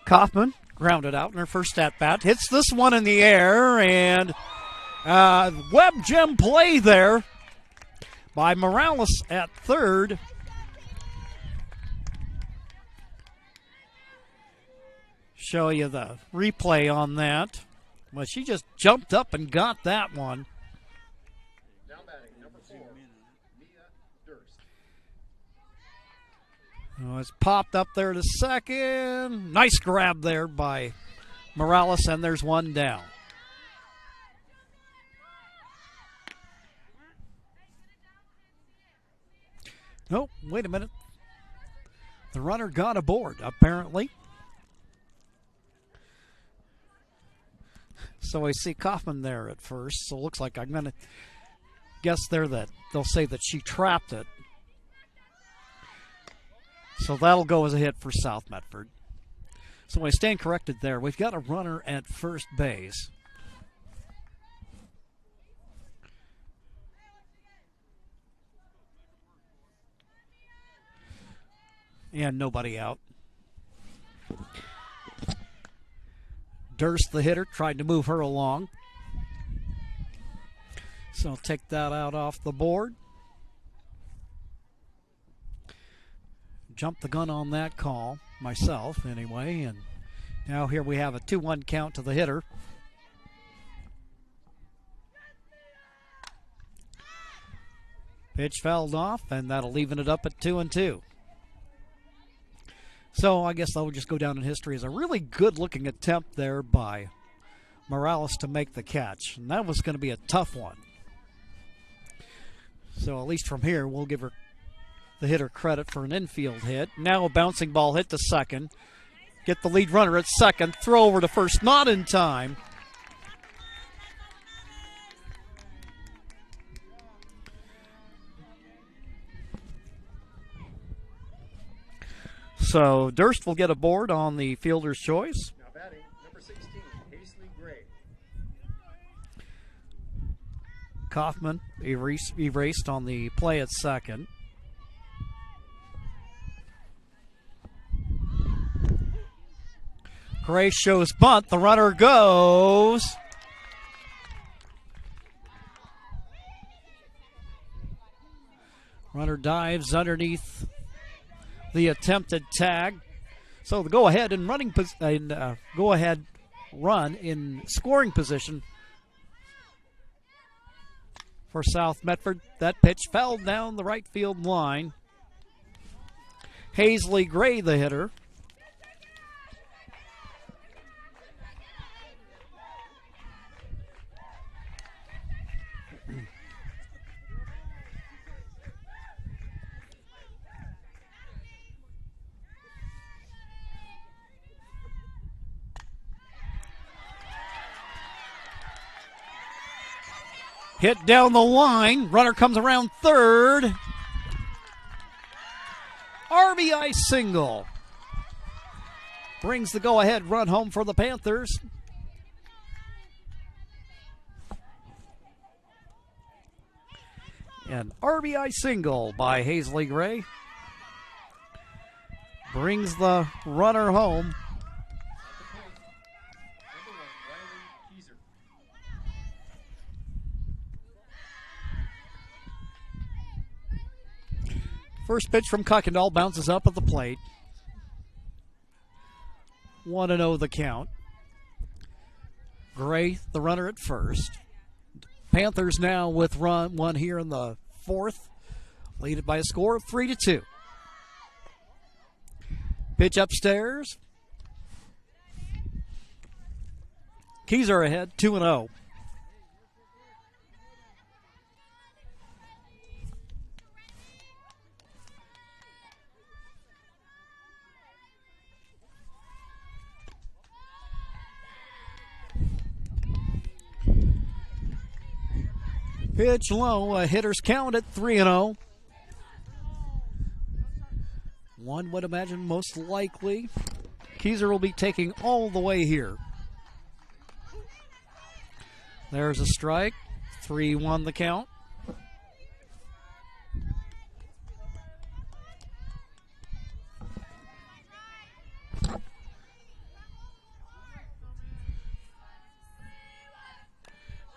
Kaufman grounded out in her first at-bat. Hits this one in the air, and web gem play there by Morales at third. Show you the replay on that. Well, she just jumped up and got that one. Oh, it's popped up there to second. Nice grab there by Morales, and there's one down. Oh, wait a minute. The runner got aboard, apparently. So I see Kaufman there at first, so it looks like I'm going to guess there that they'll say that she trapped it. So that'll go as a hit for South Medford. So I stand corrected there. We've got a runner at first base. And nobody out. Durst, the hitter, tried to move her along. So I'll take that out off the board. Jumped the gun on that call, myself anyway, and now here we have a 2-1 count to the hitter. Pitch fouled off, and that'll even it up at 2-2. So I guess that will just go down in history as a really good-looking attempt there by Morales to make the catch, and that was going to be a tough one. So at least from here, we'll give her the hitter credit for an infield hit. Now a bouncing ball hit to second. Get the lead runner at second. Throw over to first, not in time. So Durst will get aboard on the fielder's choice. Now batting, number 16, Paisley Gray. Kaufman erased on the play at second. Gray shows bunt. The runner goes. Runner dives underneath the attempted tag. So the go-ahead and go-ahead run in scoring position for South Medford. That pitch fell down the right field line. Hazley Gray, the hitter. Hit down the line. Runner comes around third. RBI single. Brings the go-ahead run home for the Panthers. An RBI single by Hazley Gray. Brings the runner home. First pitch from Kuykendall bounces up at the plate. 1-0 the count. Gray, the runner at first. Panthers now with one here in the fourth, lead it by a score of 3-2. Pitch upstairs. Keys are ahead, 2-0. Pitch low, a hitter's count at 3-0. One would imagine most likely Keyser will be taking all the way here. There's a strike. 3-1 the count.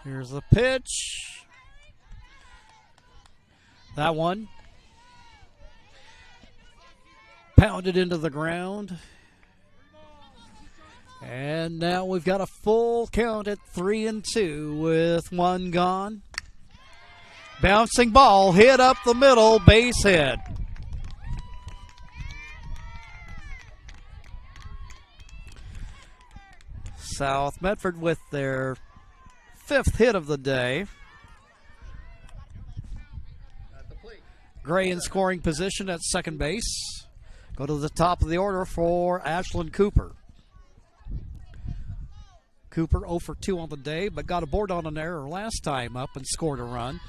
Here's the pitch. That one pounded into the ground. And now we've got a full count at 3-2 with one gone. Bouncing ball hit up the middle, base hit. South Medford with their 5th hit of the day. Gray in scoring position at second base. Go to the top of the order for Ashlyn Cooper. Cooper 0 for 2 on the day, but got aboard on an error last time up and scored a run.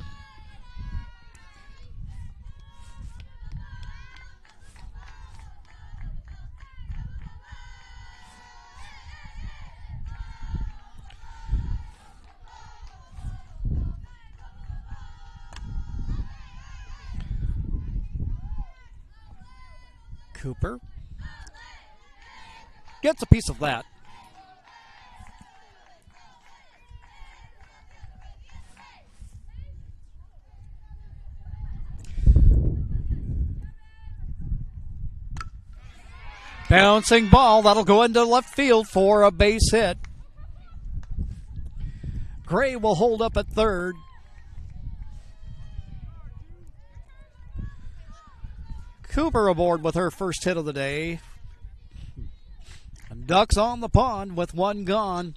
Cooper gets a piece of that. Bouncing ball, that'll go into left field for a base hit. Gray will hold up at third. Cooper aboard with her first hit of the day. And Ducks on the pond with one gone.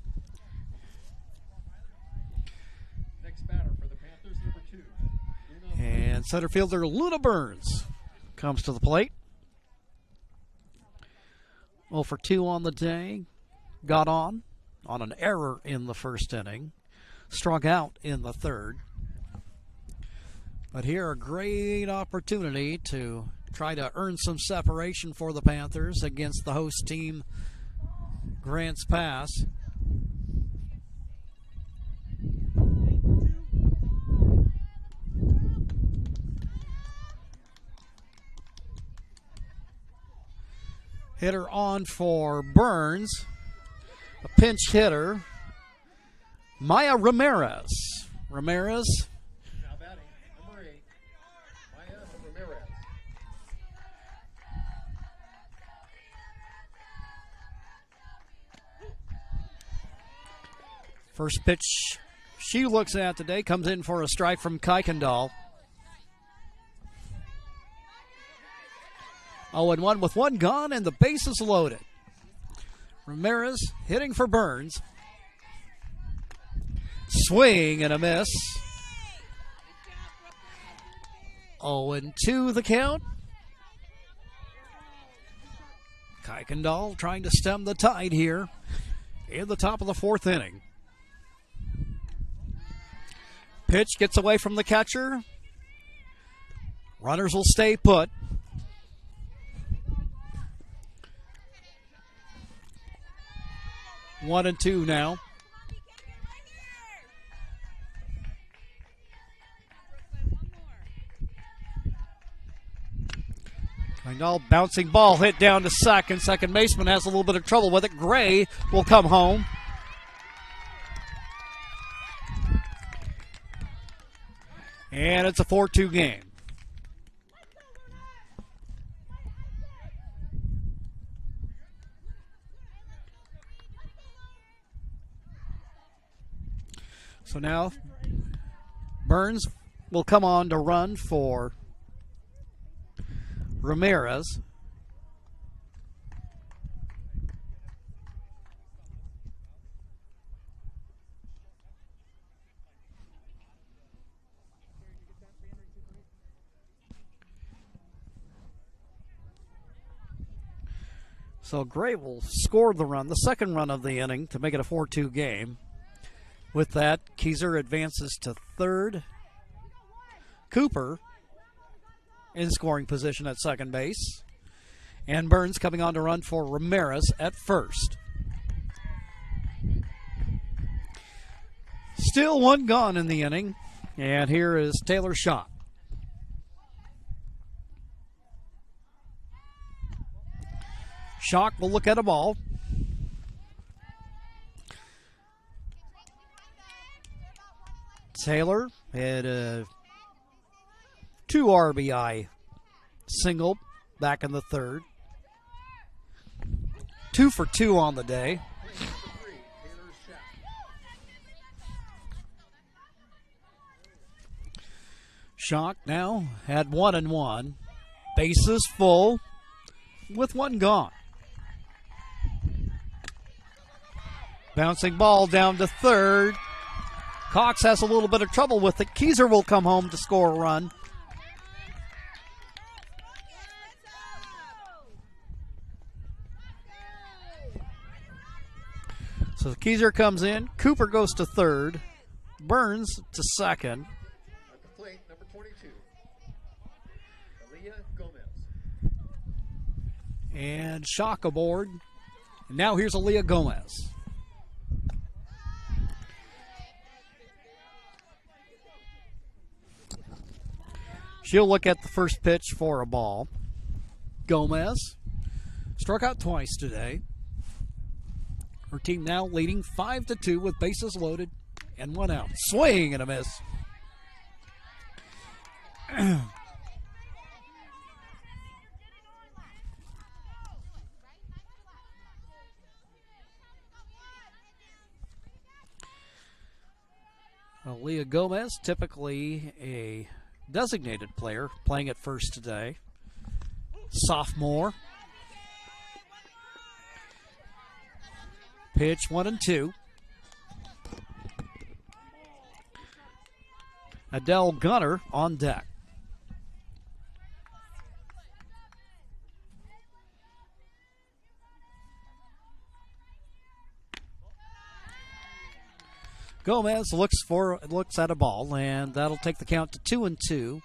Next batter for the Panthers, number 2. And center fielder Luna Burns comes to the plate. 0 for 2 on the day. Got on an error in the first inning. Struck out in the third. But here a great opportunity to try to earn some separation for the Panthers against the host team, Grants Pass. Hitter on for Burns. A pinch hitter, Maya Ramirez. Ramirez. Now batting, number 8, Maya Ramirez. First pitch she looks at today comes in for a strike from Kuykendall. 0-1 with one gone and the bases loaded. Ramirez hitting for Burns. Swing and a miss. 0-2 the count. Kuykendall trying to stem the tide here in the top of the fourth inning. Pitch gets away from the catcher. Runners will stay put. One and two now. Kuykendall bouncing ball hit down to second. Second baseman has a little bit of trouble with it. Gray will come home. And it's a 4-2 game. So now Burns will come on to run for Ramirez. So Gray will score the run, the second run of the inning, to make it a 4-2 game. With that, Keyser advances to third. Cooper in scoring position at second base. And Burns coming on to run for Ramirez at first. Still one gone in the inning. And here is Taylor Schott. Schott will look at a ball. Taylor had a 2 RBI single back in the third. 2 for 2 on the day. Schott now had 1-1. Bases full with one gone. Bouncing ball down to third. Cox has a little bit of trouble with it. Keyser will come home to score a run. So Keyser comes in. Cooper goes to third. Burns to second. At the plate, number 22, Aaliyah Gomez. And Shock aboard. And now here's Aaliyah Gomez. She'll look at the first pitch for a ball. Gomez struck out twice today. Her team now leading 5-2 with bases loaded and one out. Swing and a miss. Aaliyah Gomez, typically a designated player, playing at first today. Sophomore. Pitch 1-2. Adele Gunner on deck. Gomez looks at a ball, and that'll take the count to 2-2.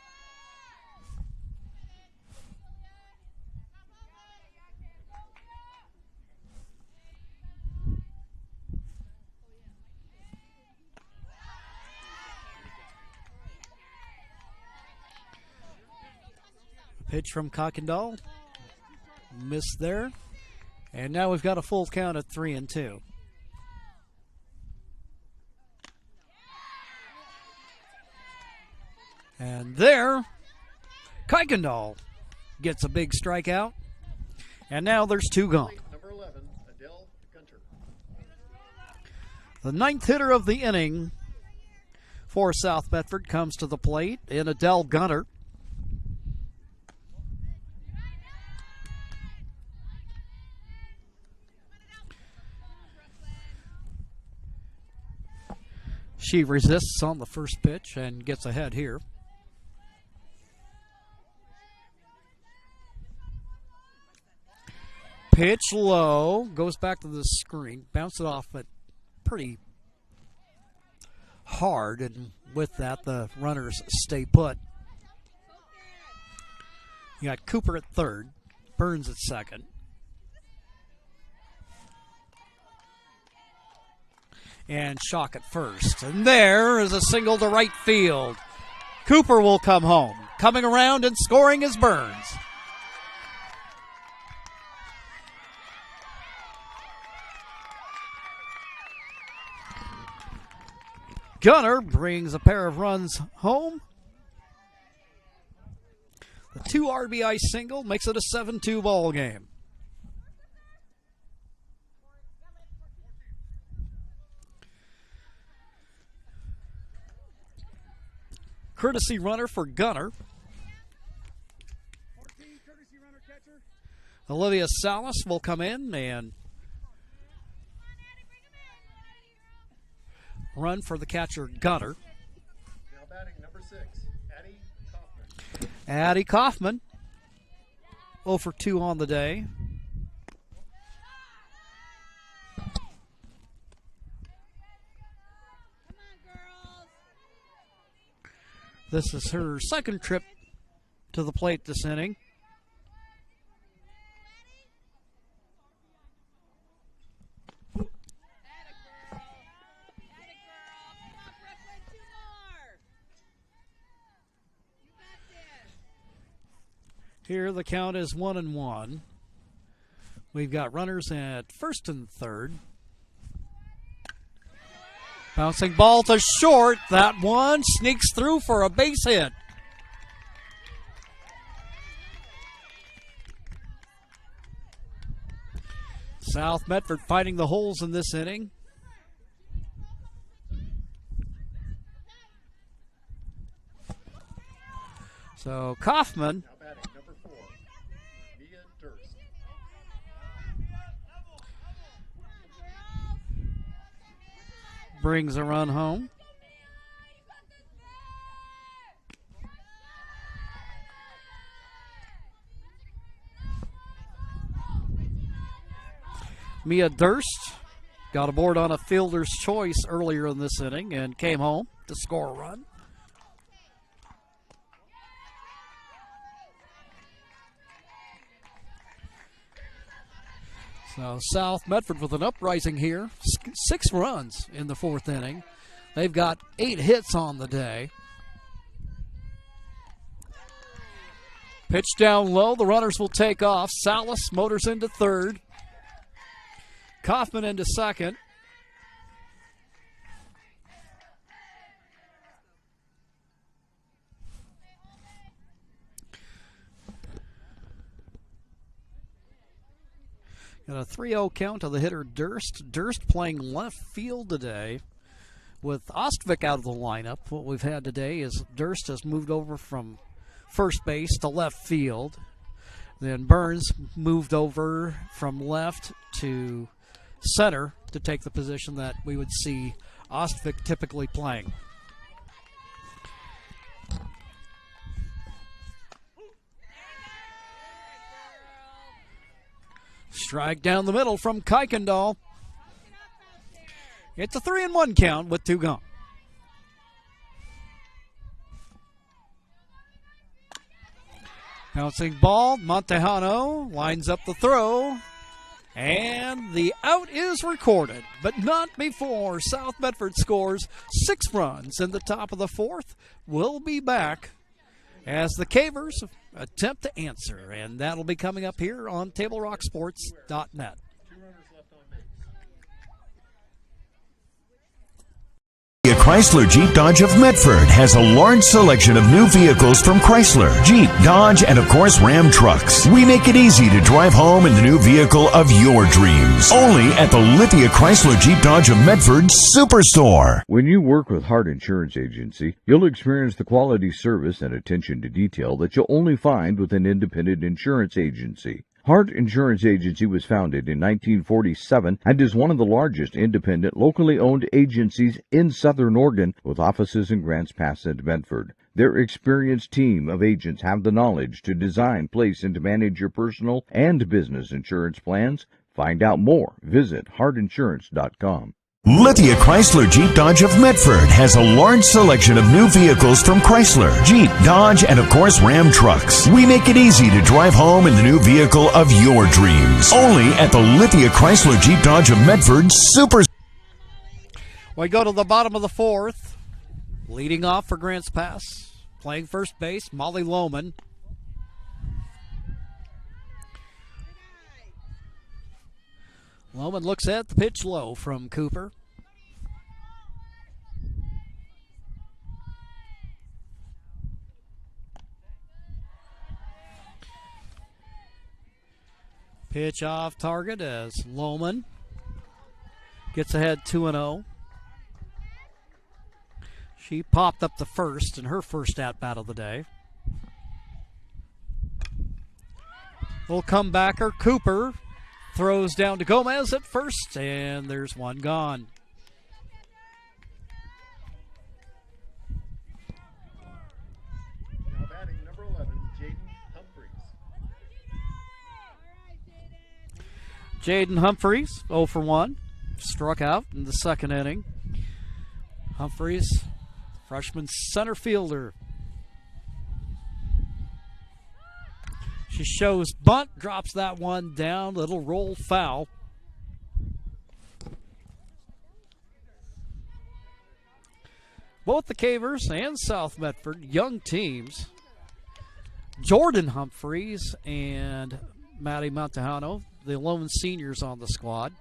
Pitch from Kuykendall. Missed there. And now we've got a full count at 3-2. And there, Kuykendall gets a big strikeout. And now there's 2 gone. Number 11, Adele Gunter. The 9th hitter of the inning for South Medford comes to the plate in Adele Gunter. She resists on the first pitch and gets ahead here. Pitch low, goes back to the screen, bounce it off, but pretty hard, and with that, the runners stay put. You got Cooper at third, Burns at second. And Schock at first. And there is a single to right field. Cooper will come home. Coming around and scoring is Burns. Gunner brings a pair of runs home. The 2 RBI single makes it a 7-2 ball game. Courtesy runner for Gunner. Olivia Salas will come in and run for the catcher, Gunner. Now batting number 6, Addie Kaufman. Addie Kaufman, 0 for 2 on the day. This is her second trip to the plate this inning. Here the count is 1-1. We've got runners at first and third. Bouncing ball to short. That one sneaks through for a base hit. South Medford fighting the holes in this inning. So Kaufman brings a run home. Mia Durst got aboard on a fielder's choice earlier in this inning and came home to score a run. So South Medford with an uprising here. 6 runs in the 4th inning. They've got 8 hits on the day. Pitch down low. The runners will take off. Salas motors into third. Kaufman into second. Got a 3-0 count to the hitter Durst. Durst playing left field today with Ostvik out of the lineup. What we've had today is Durst has moved over from first base to left field. Then Burns moved over from left to center to take the position that we would see Ostvik typically playing. Strike down the middle from Kuykendall. It's a 3-1 count with 2 gone. Bouncing ball, Montejano lines up the throw, and the out is recorded, but not before South Medford scores 6 runs in the top of the 4th. We'll be back as the Cavers attempt to answer, and that'll be coming up here on TableRockSports.net. Chrysler Jeep Dodge of Medford has a large selection of new vehicles from Chrysler, Jeep, Dodge, and of course Ram trucks. We make it easy to drive home in the new vehicle of your dreams. Only at the Lithia Chrysler Jeep Dodge of Medford Superstore. When you work with Hart Insurance Agency, you'll experience the quality service and attention to detail that you'll only find with an independent insurance agency. Hart Insurance Agency was founded in 1947 and is one of the largest independent, locally owned agencies in Southern Oregon, with offices in Grants Pass and Medford. Their experienced team of agents have the knowledge to design, place, and to manage your personal and business insurance plans. Find out more. Visit hartinsurance.com. Lithia Chrysler Jeep Dodge of Medford has a large selection of new vehicles from Chrysler, Jeep, Dodge, and of course Ram trucks. We make it easy to drive home in the new vehicle of your dreams. Only at the Lithia Chrysler Jeep Dodge of Medford Super. We go to the bottom of the fourth. Leading off for Grants Pass, playing first base, Molly Lohman. Lohman looks at the pitch low from Cooper. Pitch off target as Lohman gets ahead 2-0. She popped up the first in her first at-bat of the day. Little comebacker, Cooper throws down to Gomez at first, and there's one gone. Now batting number 11, Jaden Humphreys. Jaden Humphreys, 0 for 1, struck out in the second inning. Humphreys, freshman center fielder. She shows bunt, drops that one down, little roll foul. Both the Cavers and South Medford, young teams. Jordan Humphreys and Maddie Montejano, the lone seniors on the squad.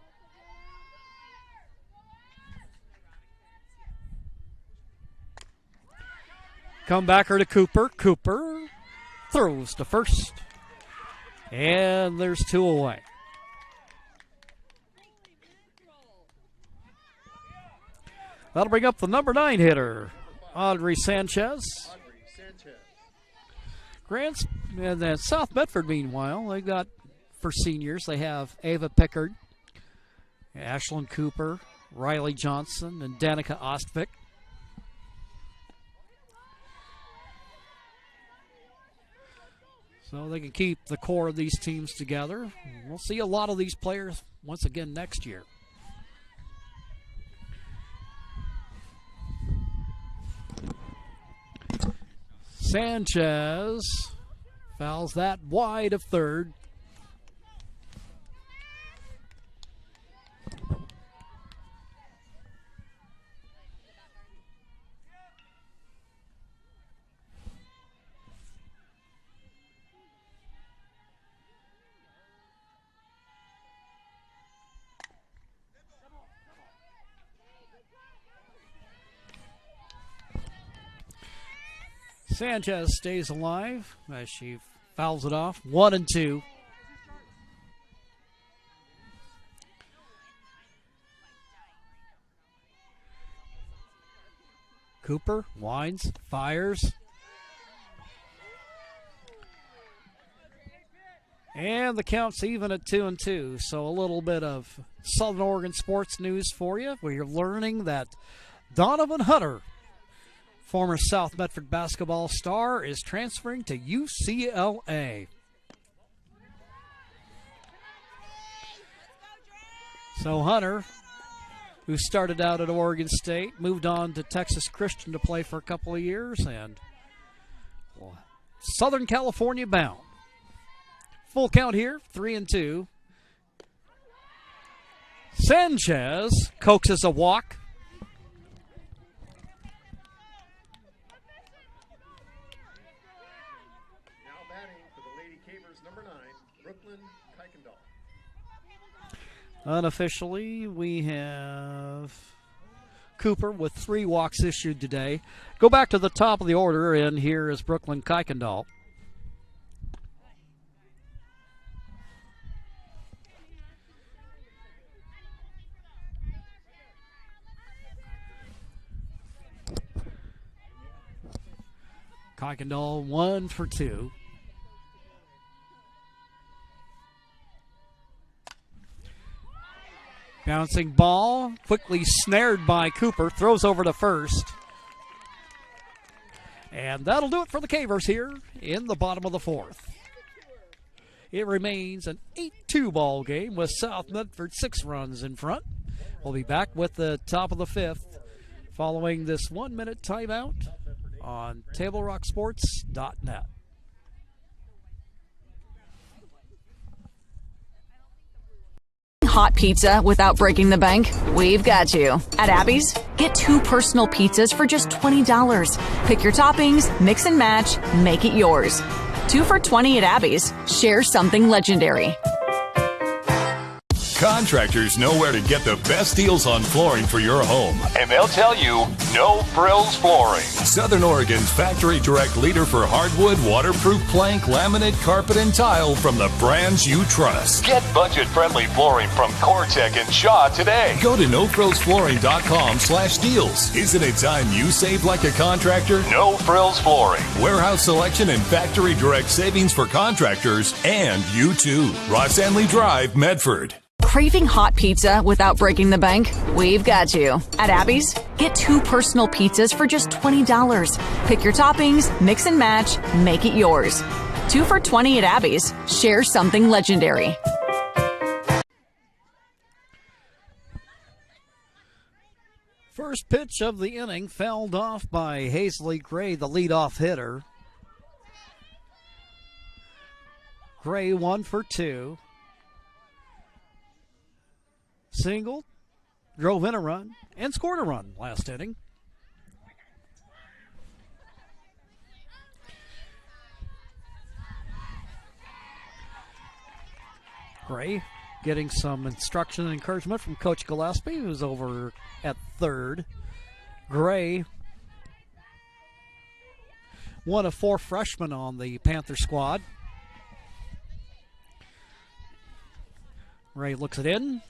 Comebacker to Cooper. Cooper throws to first. And there's 2 away. That'll bring up the number 9 hitter, Audrey Sanchez. Grants and then South Medford, meanwhile, they got, for seniors, they have Ava Pickard, Ashlyn Cooper, Riley Johnson, and Danica Ostvick. So they can keep the core of these teams together. We'll see a lot of these players once again next year. Sanchez fouls that wide of third. Sanchez stays alive as she fouls it off. 1-2. Cooper winds, fires. And the count's even at 2-2. So a little bit of Southern Oregon sports news for you. We're learning that Donovan Hunter, former South Medford basketball star, is transferring to UCLA. So Hunter, who started out at Oregon State, moved on to Texas Christian to play for a couple of years, and Southern California bound. Full count here, 3-2. Sanchez coaxes a walk. Unofficially, we have Cooper with 3 walks issued today. Go back to the top of the order, and here is Brooklyn Kuykendall. Kuykendall 1 for 2. Bouncing ball, quickly snared by Cooper, throws over to first. And that'll do it for the Cavers here in the bottom of the fourth. It remains an 8-2 ball game with South Medford 6 runs in front. We'll be back with the top of the fifth following this 1-minute timeout on TableRockSports.net. Hot pizza without breaking the bank? We've got you. At Abby's, get 2 personal pizzas for just $20. Pick your toppings, mix and match, make it yours. 2 for $20 at Abby's. Share something legendary. Contractors know where to get the best deals on flooring for your home. And they'll tell you, no frills flooring. Southern Oregon's factory direct leader for hardwood, waterproof plank, laminate, carpet, and tile from the brands you trust. Get budget-friendly flooring from Cortec and Shaw today. Go to nofrillsflooring.com/deals. Isn't it time you save like a contractor? No Frills Flooring. Warehouse selection and factory direct savings for contractors and you too. Ross Anley Drive, Medford. Craving hot pizza without breaking the bank? We've got you. At Abby's, get 2 personal pizzas for just $20. Pick your toppings, mix and match, make it yours. 2 for $20 at Abby's. Share something legendary. First pitch of the inning fouled off by Hazley Gray, the leadoff hitter. Gray 1 for 2. Single, drove in a run, and scored a run last inning. Gray getting some instruction and encouragement from Coach Gillespie, who's over at third. Gray, one of 4 freshmen on the Panther squad. Gray looks it in.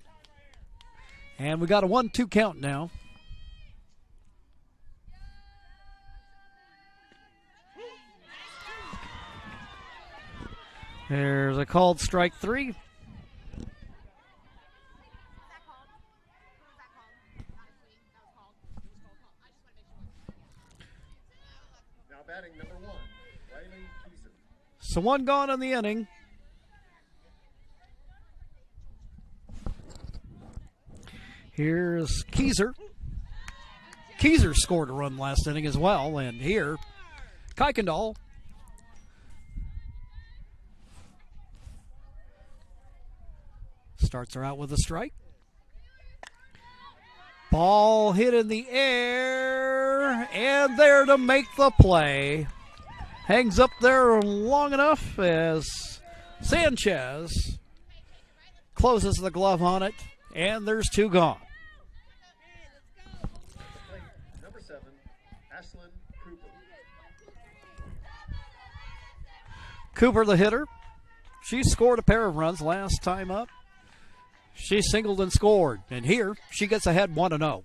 And we got a 1-2 count now. There's a called strike 3. Now batting number 1, Riley Keeson. So 1 gone in the inning. Here's Keyser. Keyser scored a run last inning as well. And here, Kuykendall. Starts her out with a strike. Ball hit in the air. And there to make the play. Hangs up there long enough as Sanchez closes the glove on it. And there's 2 gone. Number 7, Ashlyn Cooper. Cooper, the hitter. She scored a pair of runs last time up. She singled and scored. And here, she gets ahead 1-0.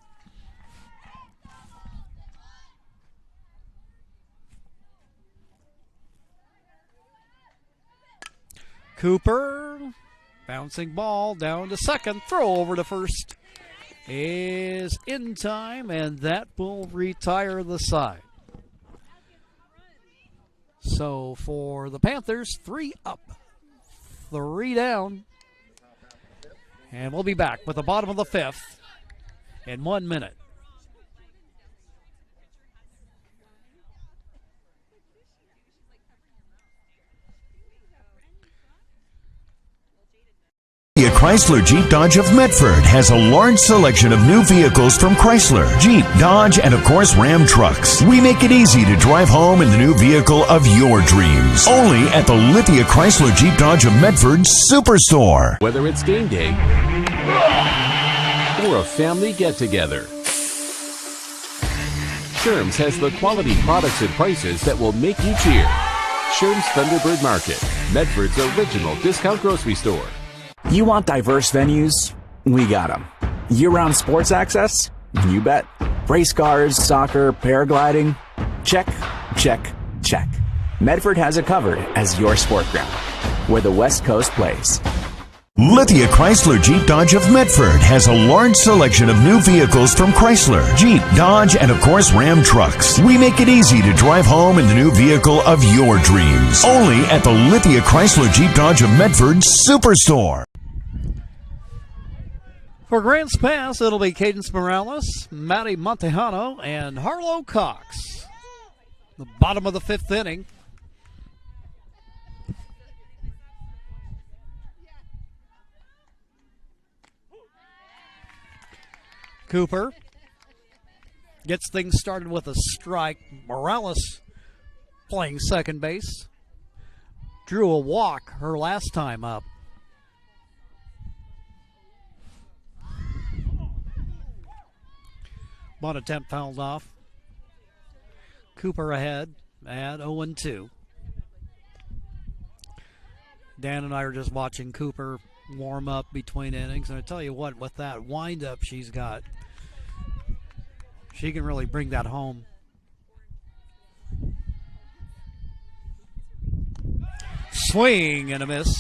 Cooper, bouncing ball down to second. Throw over to first is in time, and that will retire the side. So for the Panthers, 3 up, 3 down. And we'll be back with the bottom of the 5th in 1 minute. Chrysler Jeep Dodge of Medford has a large selection of new vehicles from Chrysler, Jeep, Dodge, and of course Ram trucks. We make it easy to drive home in the new vehicle of your dreams. Only at the Lithia Chrysler Jeep Dodge of Medford Superstore. Whether it's game day or a family get-together, Sherm's has the quality products and prices that will make you cheer. Sherm's Thunderbird Market, Medford's original discount grocery store. You want diverse venues? We got them. Year-round sports access? You bet. Race cars, soccer, paragliding? Check, check, check. Medford has it covered as your sport ground, where the West Coast plays. Lithia Chrysler Jeep Dodge of Medford has a large selection of new vehicles from Chrysler, Jeep, Dodge, and of course Ram trucks. We make it easy to drive home in the new vehicle of your dreams. Only at the Lithia Chrysler Jeep Dodge of Medford Superstore. For Grants Pass, it'll be Cadence Morales, Matty Montejano, and Harlow Cox. The bottom of the fifth inning. Cooper gets things started with a strike. Morales playing second base. Drew a walk her last time up. One attempt fouled off. Cooper ahead at 0-2. Dan and I are just watching Cooper warm up between innings, and I tell you what, with that windup she's got, she can really bring that home. Swing and a miss.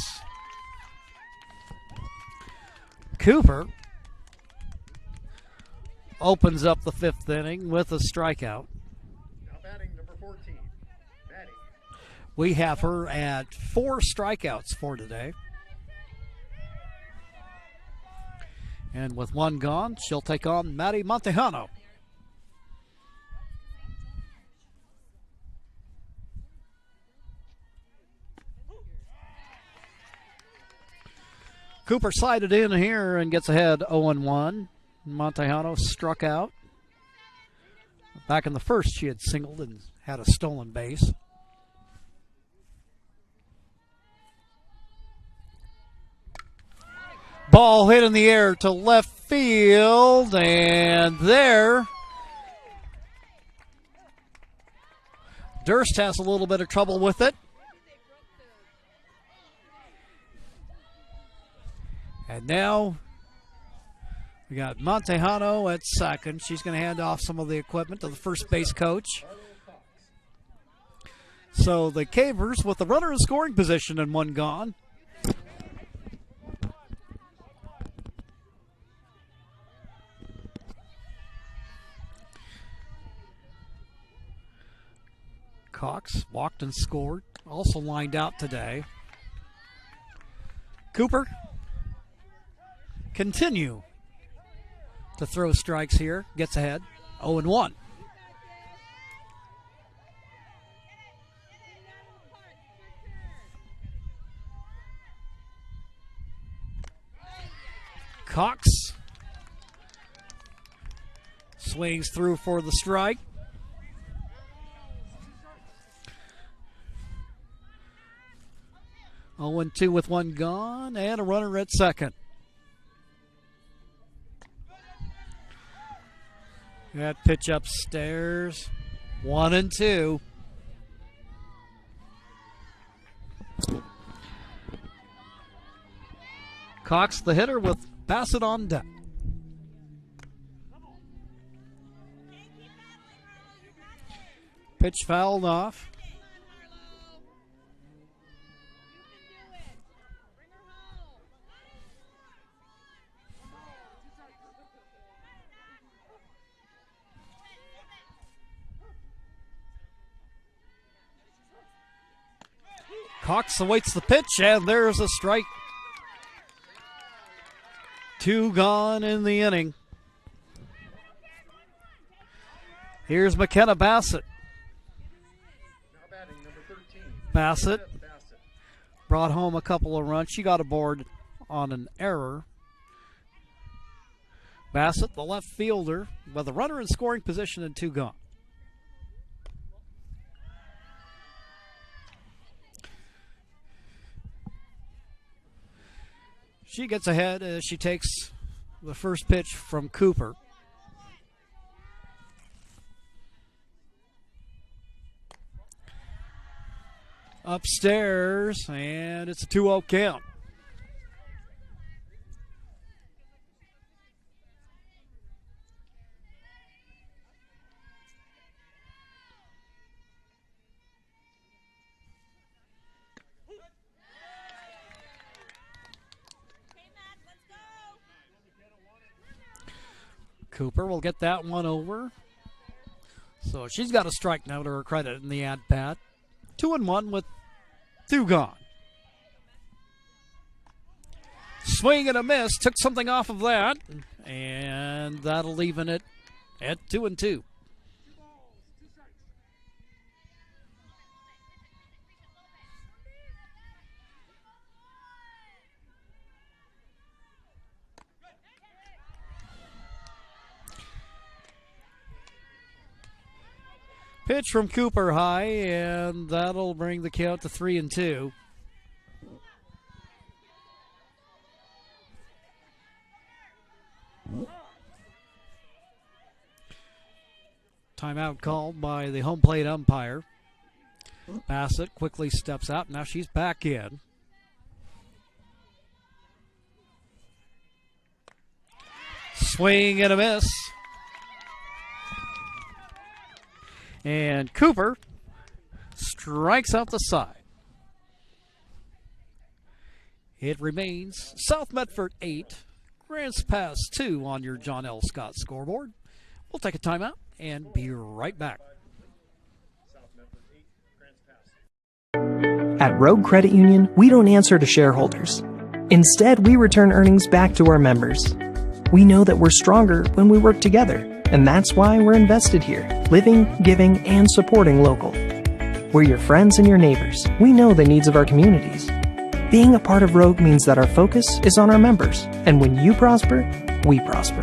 Cooper opens up the fifth inning with a strikeout. Now batting number 14, Maddie. We have her at 4 strikeouts for today. And with one gone, she'll take on Matty Montejano. Cooper sided in here and gets ahead 0-1. Montejano struck out. Back in the first, she had singled and had a stolen base. Ball hit in the air to left field, and there, Durst has a little bit of trouble with it. And now we got Montejano at second. She's going to hand off some of the equipment to the first base coach. So the Cavers with the runner in scoring position and one gone. Cox walked and scored. Also lined out today. Cooper continue to throw strikes here. Gets ahead 0-1. Cox swings through for the strike. Oh, 0-2 with one gone and a runner at second. That pitch upstairs. 1-2. Cox the hitter with Bassett on deck. Pitch fouled off. Cox awaits the pitch, and there's a strike. 2 gone in the inning. Here's McKenna Bassett. Bassett brought home a couple of runs. She got aboard on an error. Bassett, the left fielder, with a runner in scoring position and 2 gone. She gets ahead as she takes the first pitch from Cooper. Upstairs, and it's a 2-0 count. Cooper will get that one over. So she's got a strike now to her credit in the at-bat. 2-1 with 2 gone. Swing and a miss. Took something off of that. And that'll even it at 2-2. Pitch from Cooper high, and that'll bring the count to 3-2. Timeout called by the home plate umpire. Bassett quickly steps out. Now she's back in. Swing and a miss. And Cooper strikes out the side. It remains South Medford 8, Grants Pass 2 on your John L. Scott scoreboard. We'll take a timeout and be right back. At Rogue Credit Union, we don't answer to shareholders. Instead, we return earnings back to our members. We know that we're stronger when we work together, and that's why we're invested here, living, giving, and supporting local. We're your friends and your neighbors. We know the needs of our communities. Being a part of Rogue means that our focus is on our members, and when you prosper, we prosper.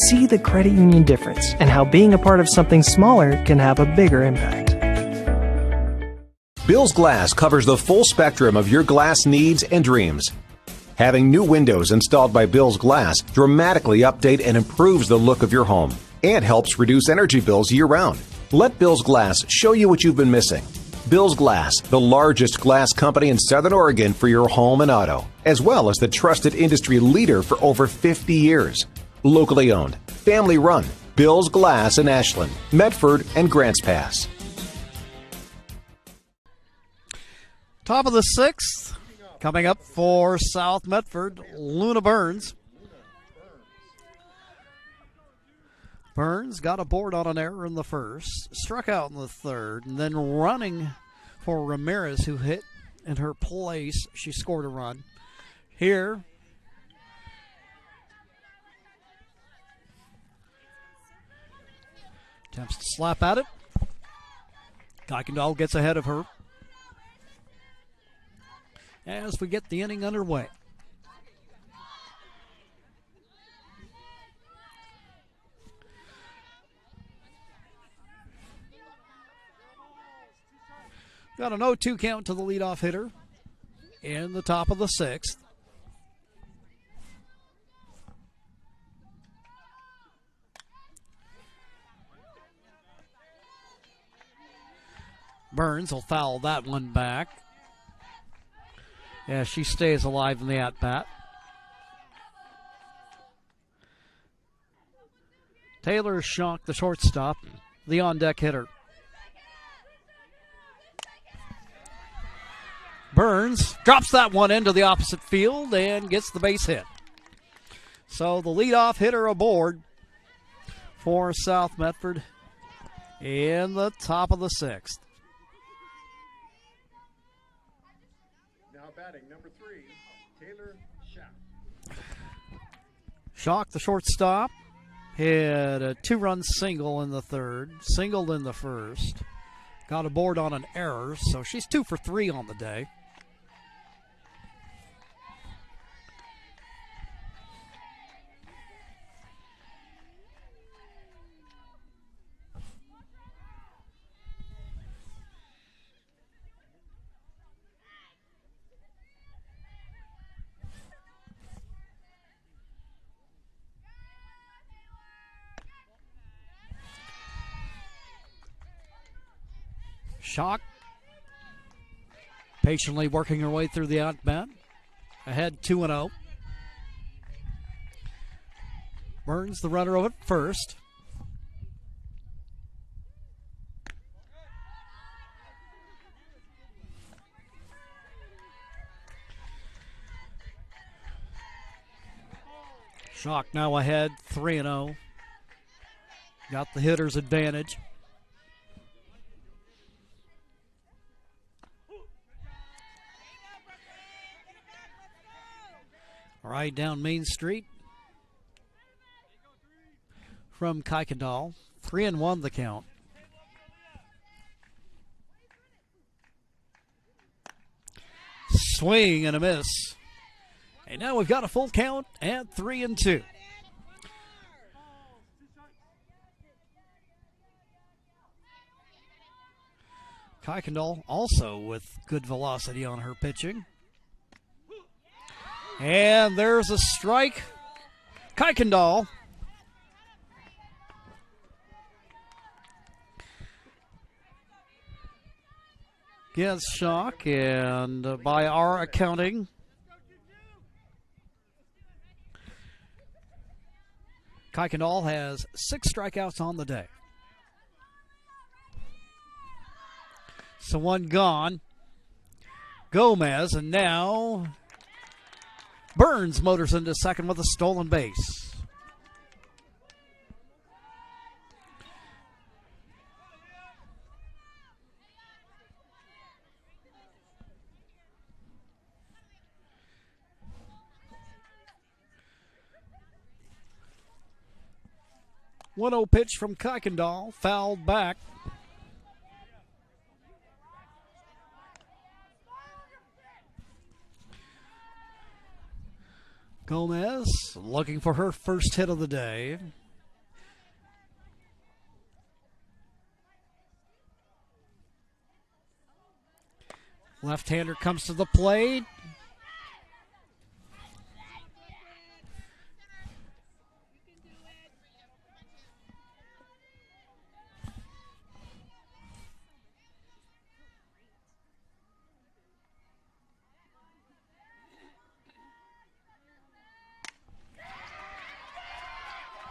See the credit union difference and how being a part of something smaller can have a bigger impact. Bill's Glass covers the full spectrum of your glass needs and dreams. Having new windows installed by Bill's Glass dramatically update and improves the look of your home and helps reduce energy bills year-round. Let Bill's Glass show you what you've been missing. Bill's Glass, the largest glass company in Southern Oregon for your home and auto, as well as the trusted industry leader for over 50 years. Locally owned, family run, Bill's Glass in Ashland, Medford, and Grants Pass. Top of the 6th. Coming up for South Medford, Luna Burns. Burns got a board on an error in the first, struck out in the third, and then running for Ramirez, who hit in her place. She scored a run. Here, attempts to slap at it. Kuykendall gets ahead of her as we get the inning underway. Got an 0-2 count to the leadoff hitter in the top of the 6th. Burns will foul that one back as she stays alive in the at-bat. Taylor Schock, the shortstop, the on-deck hitter. Burns drops that one into the opposite field and gets the base hit. So the leadoff hitter aboard for South Medford in the top of the 6th. Now batting number 3, Taylor Schock. Schock, the shortstop, hit a 2-run single in the third, singled in the first, got a board on an error, so she's 2 for 3 on the day. Schock patiently working her way through the at-bat. Ahead 2-0. Burns, the runner of it first. Schock now ahead 3-0. got the hitter's advantage. All right, down Main Street from Kuykendall. 3-1 the count. Swing and a miss. And now we've got a full count at 3-2. Kuykendall also with good velocity on her pitching. And there's a strike. Kuykendall gets shock, and by our accounting, Kuykendall has 6 strikeouts on the day. So 1 gone. Gomez, and now Burns motors into second with a stolen base. One-0 pitch from Kuykendall, fouled back. Gomez looking for her first hit of the day. Left-hander comes to the plate.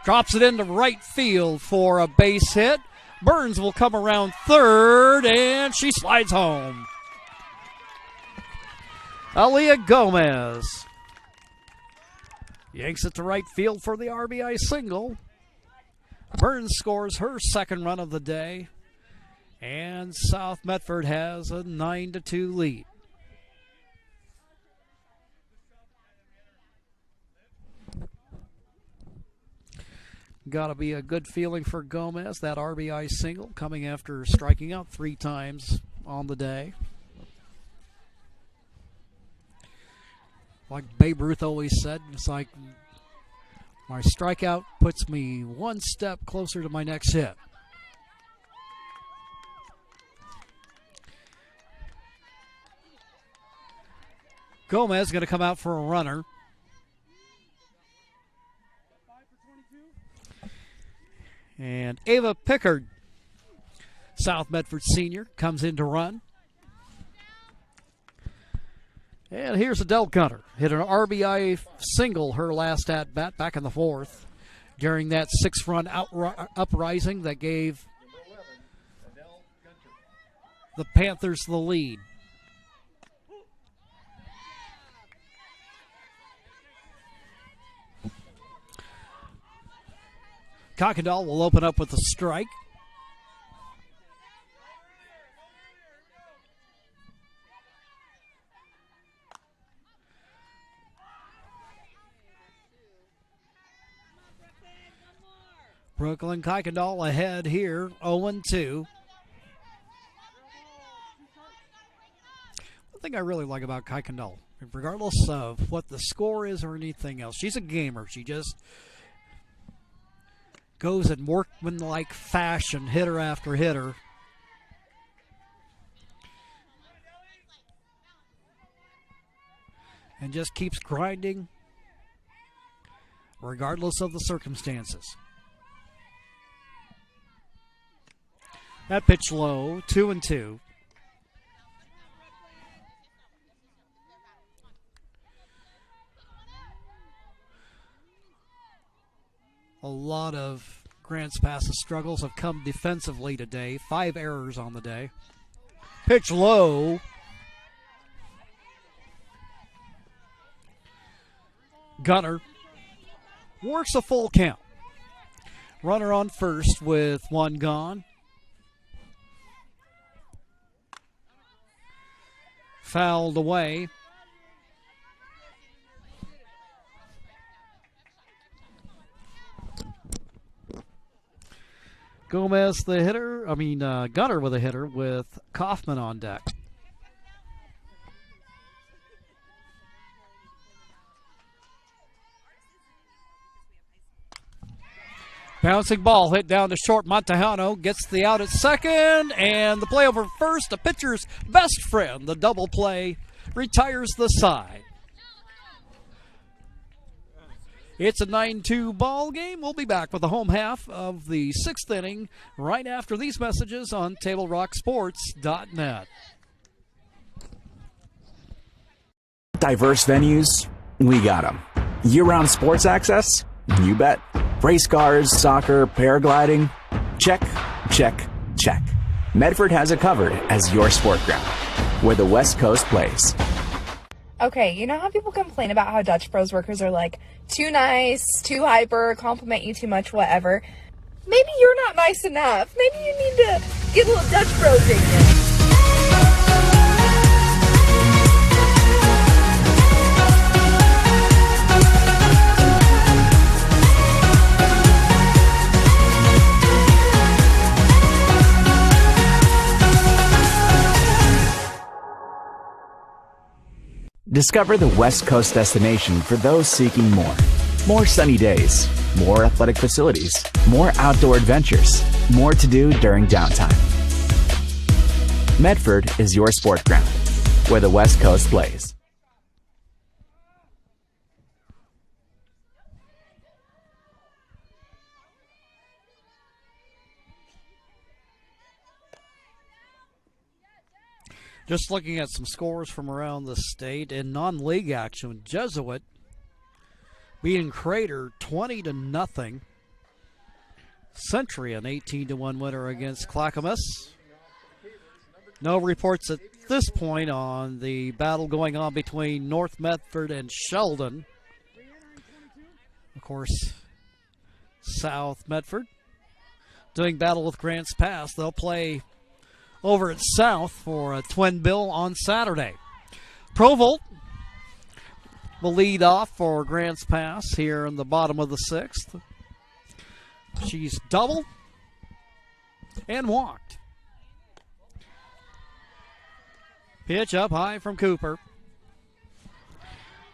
Drops it into right field for a base hit. Burns will come around third, and she slides home. Aaliyah Gomez yanks it to right field for the RBI single. Burns scores her second run of the day, and South Medford has a 9-2 lead. Got to be a good feeling for Gomez, that RBI single coming after striking out 3 times on the day. Like Babe Ruth always said, it's like my strikeout puts me one step closer to my next hit. Gomez going to come out for a runner. And Ava Pickard, South Medford senior, comes in to run. And here's Adele Gunter. Hit an RBI single her last at-bat back in the 4th during that 6-run uprising that gave the Panthers the lead. Kuykendall will open up with a strike. Brooklyn Kuykendall ahead here, 0-2. One thing I really like about Kuykendall, regardless of what the score is or anything else, she's a gamer. She just goes in workmanlike fashion, hitter after hitter. And just keeps grinding regardless of the circumstances. That pitch low, 2-2. A lot of Grants Pass's struggles have come defensively today. 5 errors on the day. Pitch low. Gunter works a full count. Runner on first with one gone. Fouled away. Gomez the hitter, Gunner with a hitter with Kaufman on deck. Bouncing ball hit down to short. Montejano gets the out at second, and the play over first. A pitcher's best friend, the double play, retires the side. It's a 9-2 ball game. We'll be back with the home half of the 6th inning right after these messages on TableRockSports.net. Diverse venues, we got them. Year-round sports access? You bet. Race cars, soccer, paragliding? Check, check, check. Medford has it covered as your sport ground, where the West Coast plays. Okay, you know how people complain about how Dutch Bros workers are like too nice, too hyper, compliment you too much, whatever? Maybe you're not nice enough. Maybe you need to get a little Dutch Bros in you. Discover the West Coast destination for those seeking more. More sunny days, more athletic facilities, more outdoor adventures, more to do during downtime. Medford is your sport ground, where the West Coast plays. Just looking at some scores from around the state in non-league action, Jesuit beating Crater 20-0. Century an 18-1 winner against Clackamas. No reports at this point on the battle going on between North Medford and Sheldon. Of course, South Medford doing battle with Grants Pass. They'll play over at South for a twin bill on Saturday. Provolt will lead off for Grants Pass here in the bottom of the 6th. She's doubled and walked. Pitch up high from Cooper.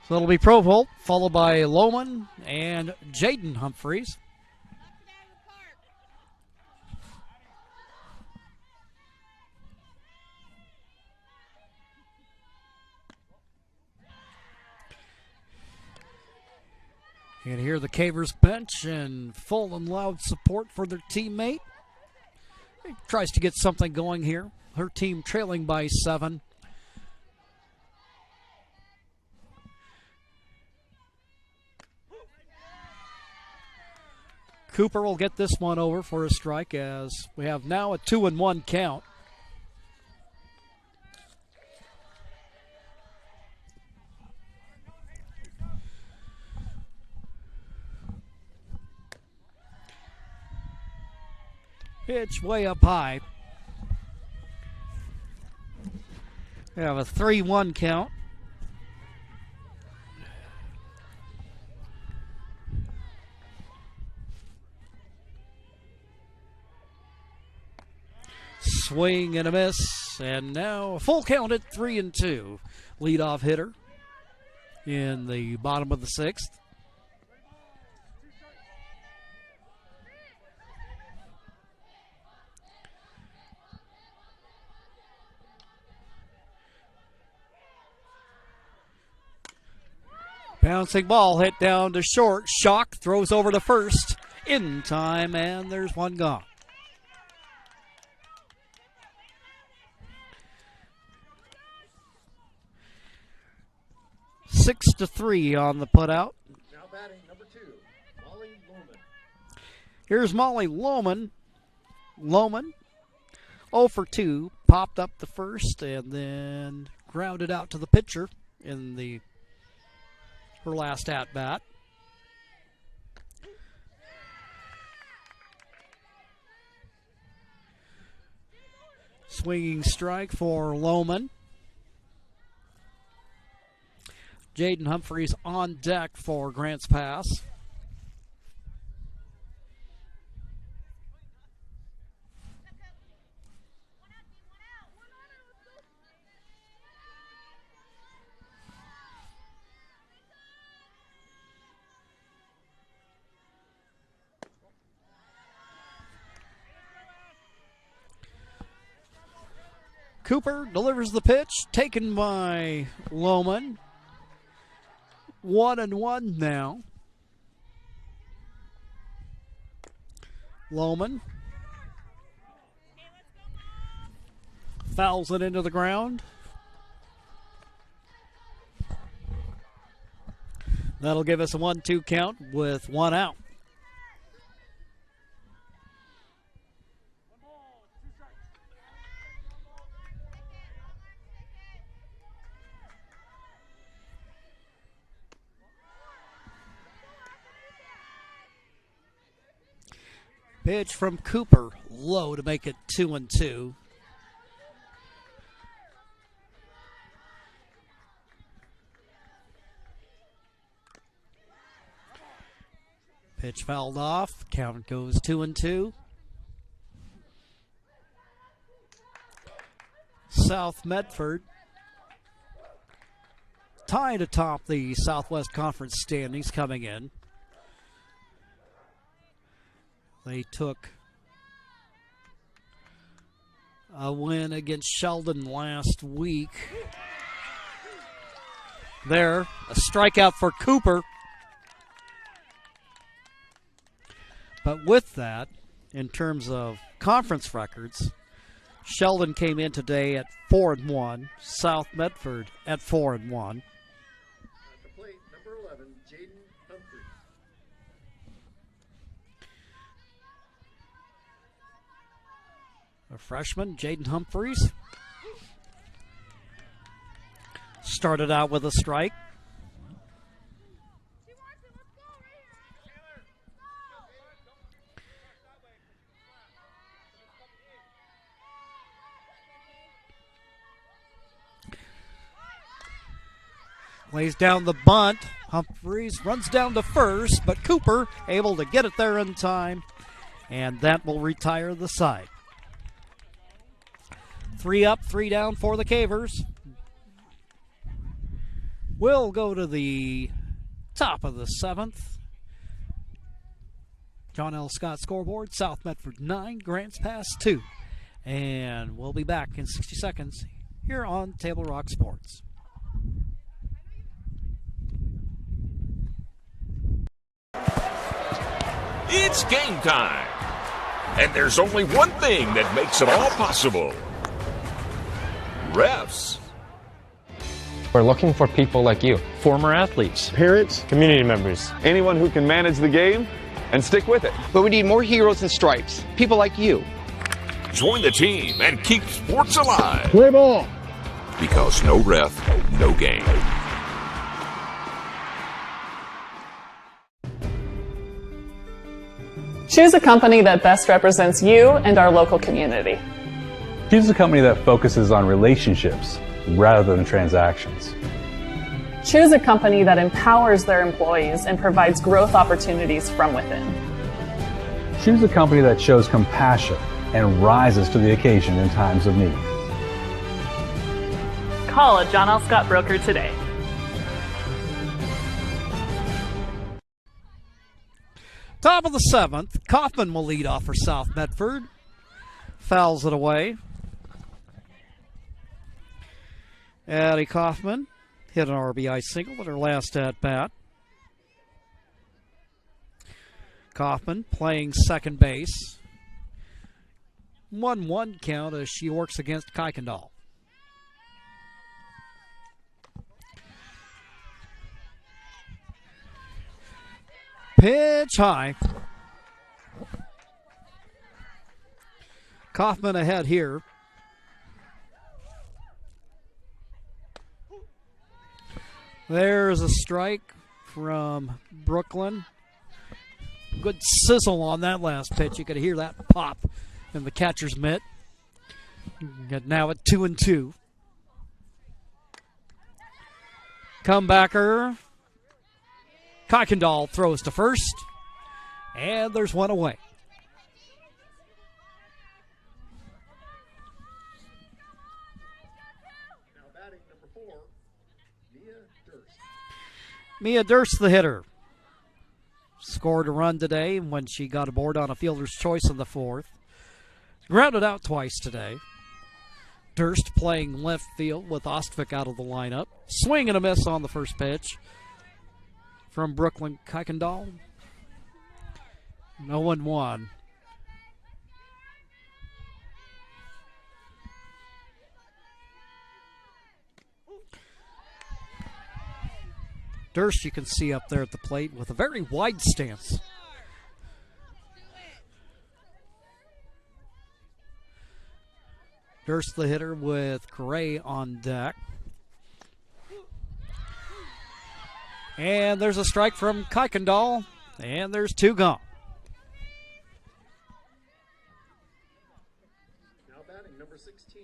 So it'll be Provolt, followed by Lohman and Jaden Humphreys. You can hear the Cavers bench in full and loud support for their teammate. He tries to get something going here. Her team trailing by 7. Cooper will get this one over for a strike as we have now a 2-1 count. Pitch way up high. We have a 3-1 count. Swing and a miss, and now a full count at 3-2. Leadoff hitter in the bottom of the 6th. Bouncing ball hit down to short. Shock throws over to first in time, and there's one gone. Six to 3 on the putout. Now batting number 2, Molly Lohman. Here's Molly Lohman. Lohman, 0 for 2, popped up the first and then grounded out to the pitcher in her last at bat. Swinging strike for Lohman. Jaden Humphreys on deck for Grants Pass. Cooper delivers the pitch, taken by Lohman. 1-1 now. Lohman fouls it into the ground. That'll give us a 1-2 count with one out. Pitch from Cooper, low to make it 2-2. Pitch fouled off. Count goes 2-2. South Medford tied atop the Southwest Conference standings coming in. They took a win against Sheldon last week. There, a strikeout for Cooper. But with that, in terms of conference records, Sheldon came in today at 4-1, South Medford at 4-1. At the plate, number 11, Jaden Humphreys. A freshman, Jaden Humphreys, started out with a strike. Lays down the bunt. Humphreys runs down to first, but Cooper able to get it there in time, and that will retire the side. 3 up, 3 down for the Cavers. We'll go to the top of the 7th. John L. Scott scoreboard, South Medford 9, Grants Pass 2. And we'll be back in 60 seconds here on Table Rock Sports. It's game time. And there's only one thing that makes it all possible. Refs. We're looking for people like you. Former athletes. Parents. Community members. Anyone who can manage the game and stick with it. But we need more heroes and stripes. People like you. Join the team and keep sports alive. Play ball. Because no ref, no game. Choose a company that best represents you and our local community. Choose a company that focuses on relationships rather than transactions. Choose a company that empowers their employees and provides growth opportunities from within. Choose a company that shows compassion and rises to the occasion in times of need. Call a John L. Scott broker today. Top of the 7th, Kaufman will lead off for South Medford. Fouls it away. Addie Kaufman hit an RBI single at her last at-bat. Kaufman playing second base. 1-1 count as she works against Kuykendall. Pitch high. Kaufman ahead here. There's a strike from Brooklyn. Good sizzle on that last pitch. You could hear that pop in the catcher's mitt. Now at 2-2. Comebacker. Kuykendall throws to first. And there's one away. Now batting number 4, Mia Durst. Mia Durst, the hitter. Scored a run today when she got aboard on a fielder's choice in the 4th. Grounded out twice today. Durst playing left field with Ostvik out of the lineup. Swing and a miss on the first pitch from Brooklyn Kuykendall. 0-1. Durst, you can see up there at the plate with a very wide stance. Durst, the hitter, with Correa on deck. And there's a strike from Kuykendall, and there's 2 gone. Now batting number 16,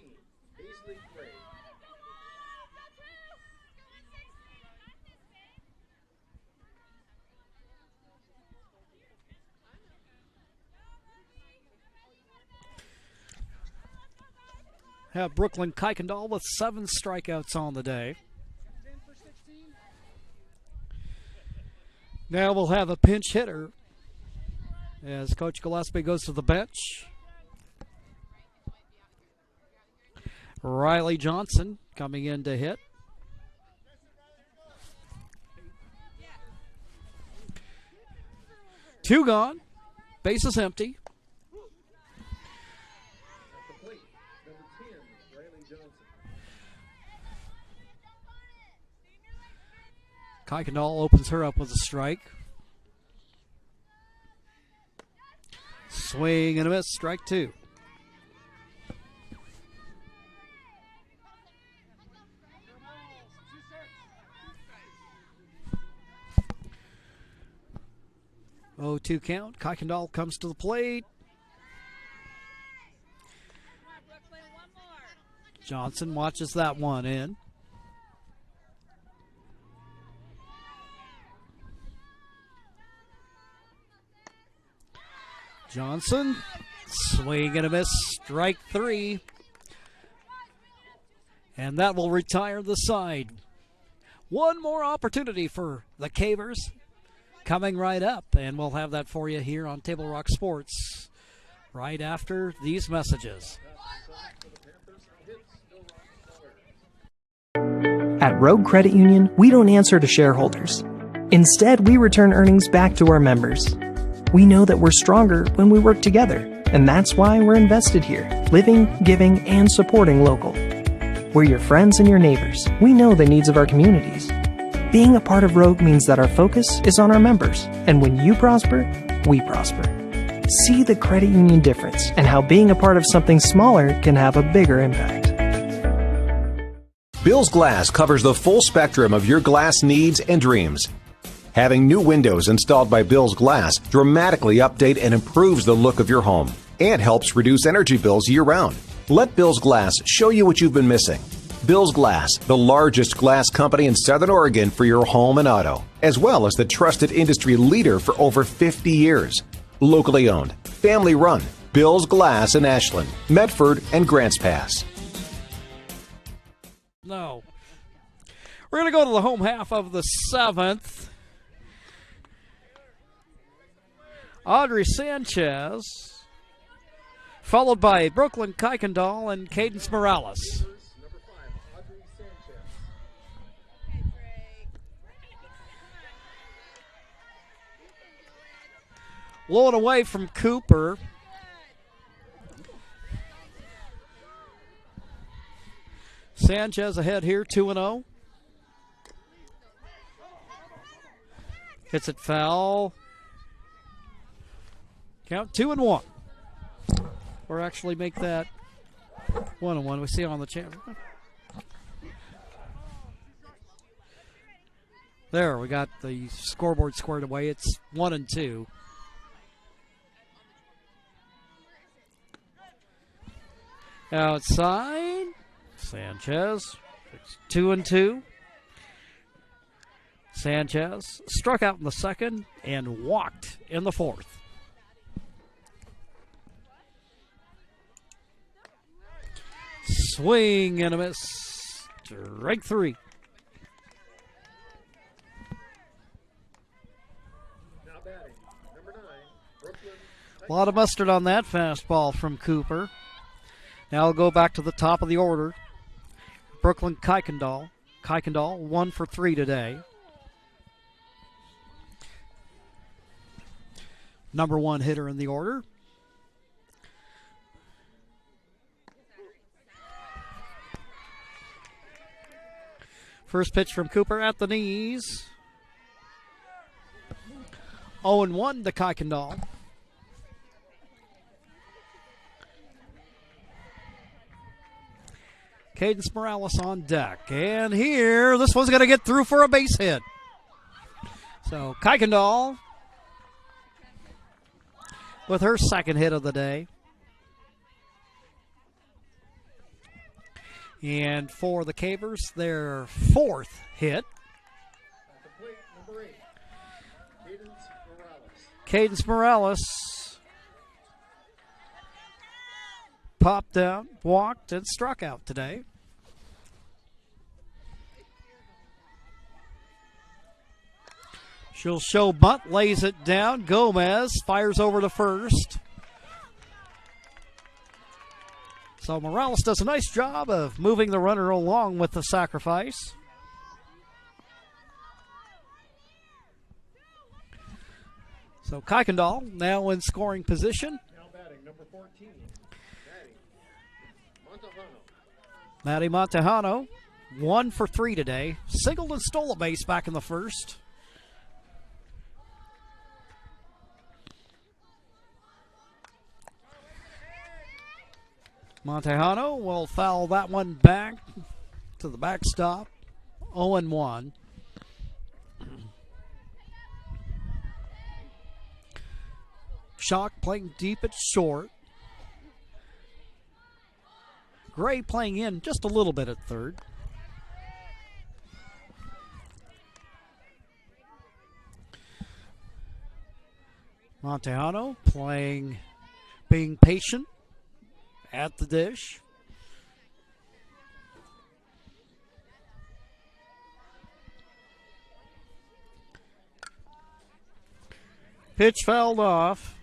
Paisley Gray. Have Brooklyn Kuykendall with 7 strikeouts on the day. Now we'll have a pinch hitter as Coach Gillespie goes to the bench. Riley Johnson coming in to hit. Two gone. Bases empty. Kuykendall opens her up with a strike. Swing and a miss, strike 2. Oh, 2 count. Kuykendall comes to the plate. Johnson watches that one in. Johnson, swing and a miss, strike 3. And that will retire the side. One more opportunity for the Cavers coming right up, and we'll have that for you here on Table Rock Sports right after these messages. At Rogue Credit Union, we don't answer to shareholders. Instead, we return earnings back to our members. We know that we're stronger when we work together, and that's why we're invested here, living, giving, and supporting local. We're your friends and your neighbors. We know the needs of our communities. Being a part of Rogue means that our focus is on our members, and when you prosper, we prosper. See the credit union difference and how being a part of something smaller can have a bigger impact. Bill's Glass covers the full spectrum of your glass needs and dreams. Having new windows installed by Bill's Glass dramatically update and improves the look of your home and helps reduce energy bills year-round. Let Bill's Glass show you what you've been missing. Bill's Glass, the largest glass company in Southern Oregon for your home and auto, as well as the trusted industry leader for over 50 years. Locally owned, family run, Bill's Glass in Ashland, Medford, and Grants Pass. No. We're going to go to the home half of the 7th. Audrey Sanchez, followed by Brooklyn Kuykendall and Cadence Morales. Blowing away from Cooper. Sanchez ahead here, 2-0. Hits it foul. Count 2-1. Or actually make that 1-1. We see it on the channel. There, we got the scoreboard squared away. It's 1-2. Outside, Sanchez, 2-2. Sanchez struck out in the second and walked in the fourth. Swing and a miss. Strike three. A lot of mustard on that fastball from Cooper. Now we'll go back to the top of the order. Brooklyn Kuykendall. Kuykendall 1 for 3 today. Number 1 hitter in the order. First pitch from Cooper at the knees. 0-1 to Kuykendall. Cadence Morales on deck. And here, this one's going to get through for a base hit. So Kuykendall with her second hit of the day. And for the Cavers, their fourth hit. Cadence Morales popped out, walked, and struck out today. She'll show bunt, lays it down. Gomez fires over to first. So Morales does a nice job of moving the runner along with the sacrifice. So Kuykendall now in scoring position. Now batting, number 14, Maddie Montejano, 1 for 3 today. Singled and stole a base back in the first. Montejano will foul that one back to the backstop. 0-1. Shock playing deep at short. Gray playing in just a little bit at third. Montejano playing, being patient at the dish. Pitch fouled off.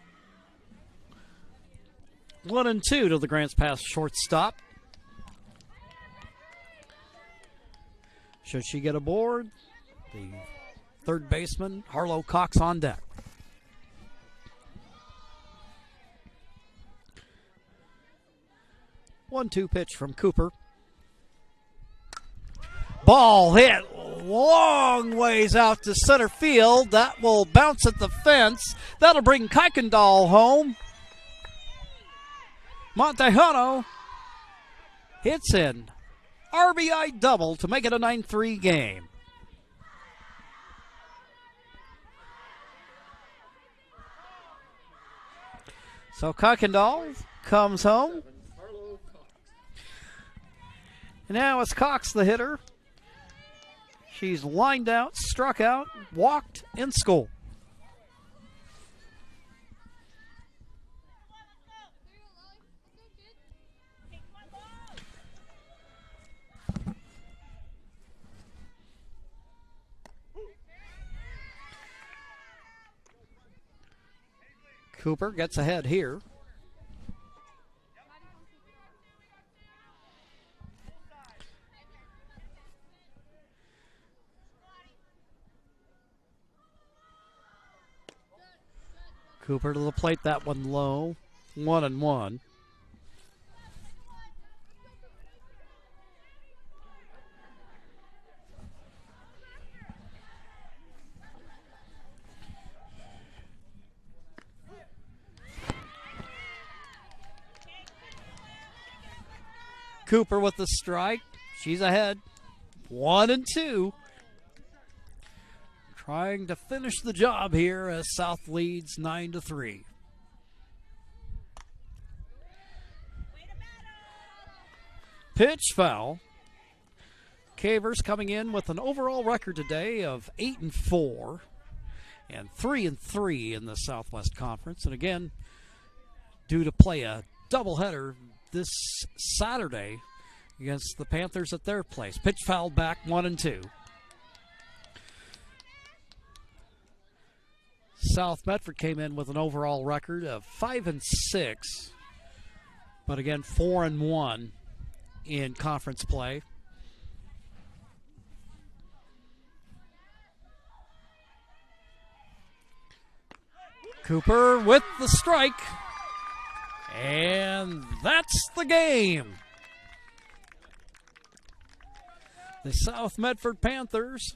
1-2 to the Grants Pass shortstop. Should she get aboard? The third baseman, Harlow Cox, on deck. One-two pitch from Cooper. Ball hit long ways out to center field. That will bounce at the fence. That'll bring Kuykendall home. Montejano hits in. RBI double to make it a 9-3 game. So Kuykendall comes home. And now it's Cox the hitter. She's lined out, struck out, walked, and scored. Cooper gets ahead here. Cooper to the plate, that one low. 1-1. Cooper with the strike. She's ahead. 1-2. Trying to finish the job here as South leads 9-3. Pitch foul. Cavers coming in with an overall record today of 8-4 and 3-3 in the Southwest Conference. And again, due to play a doubleheader this Saturday against the Panthers at their place. Pitch foul back, 1-2. South Medford came in with an overall record of 5-6, but again 4-1 in conference play. Cooper with the strike, and that's the game. The South Medford Panthers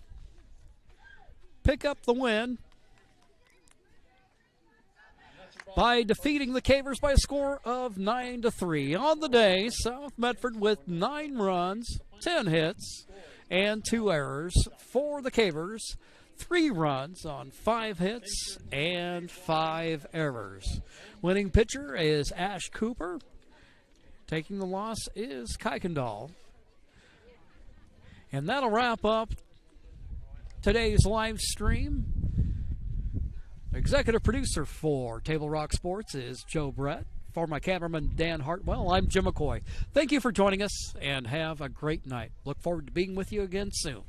pick up the win by defeating the Cavers by a score of 9-3. On the day, South Medford with 9 runs, 10 hits, and 2 errors. For the Cavers, 3 runs on 5 hits and 5 errors. Winning pitcher is Ash Cooper. Taking the loss is Kuykendall. And that'll wrap up today's live stream. Executive producer for Table Rock Sports is Joe Brett. For my cameraman, Dan Hartwell, I'm Jim McCoy. Thank you for joining us, and have a great night. Look forward to being with you again soon.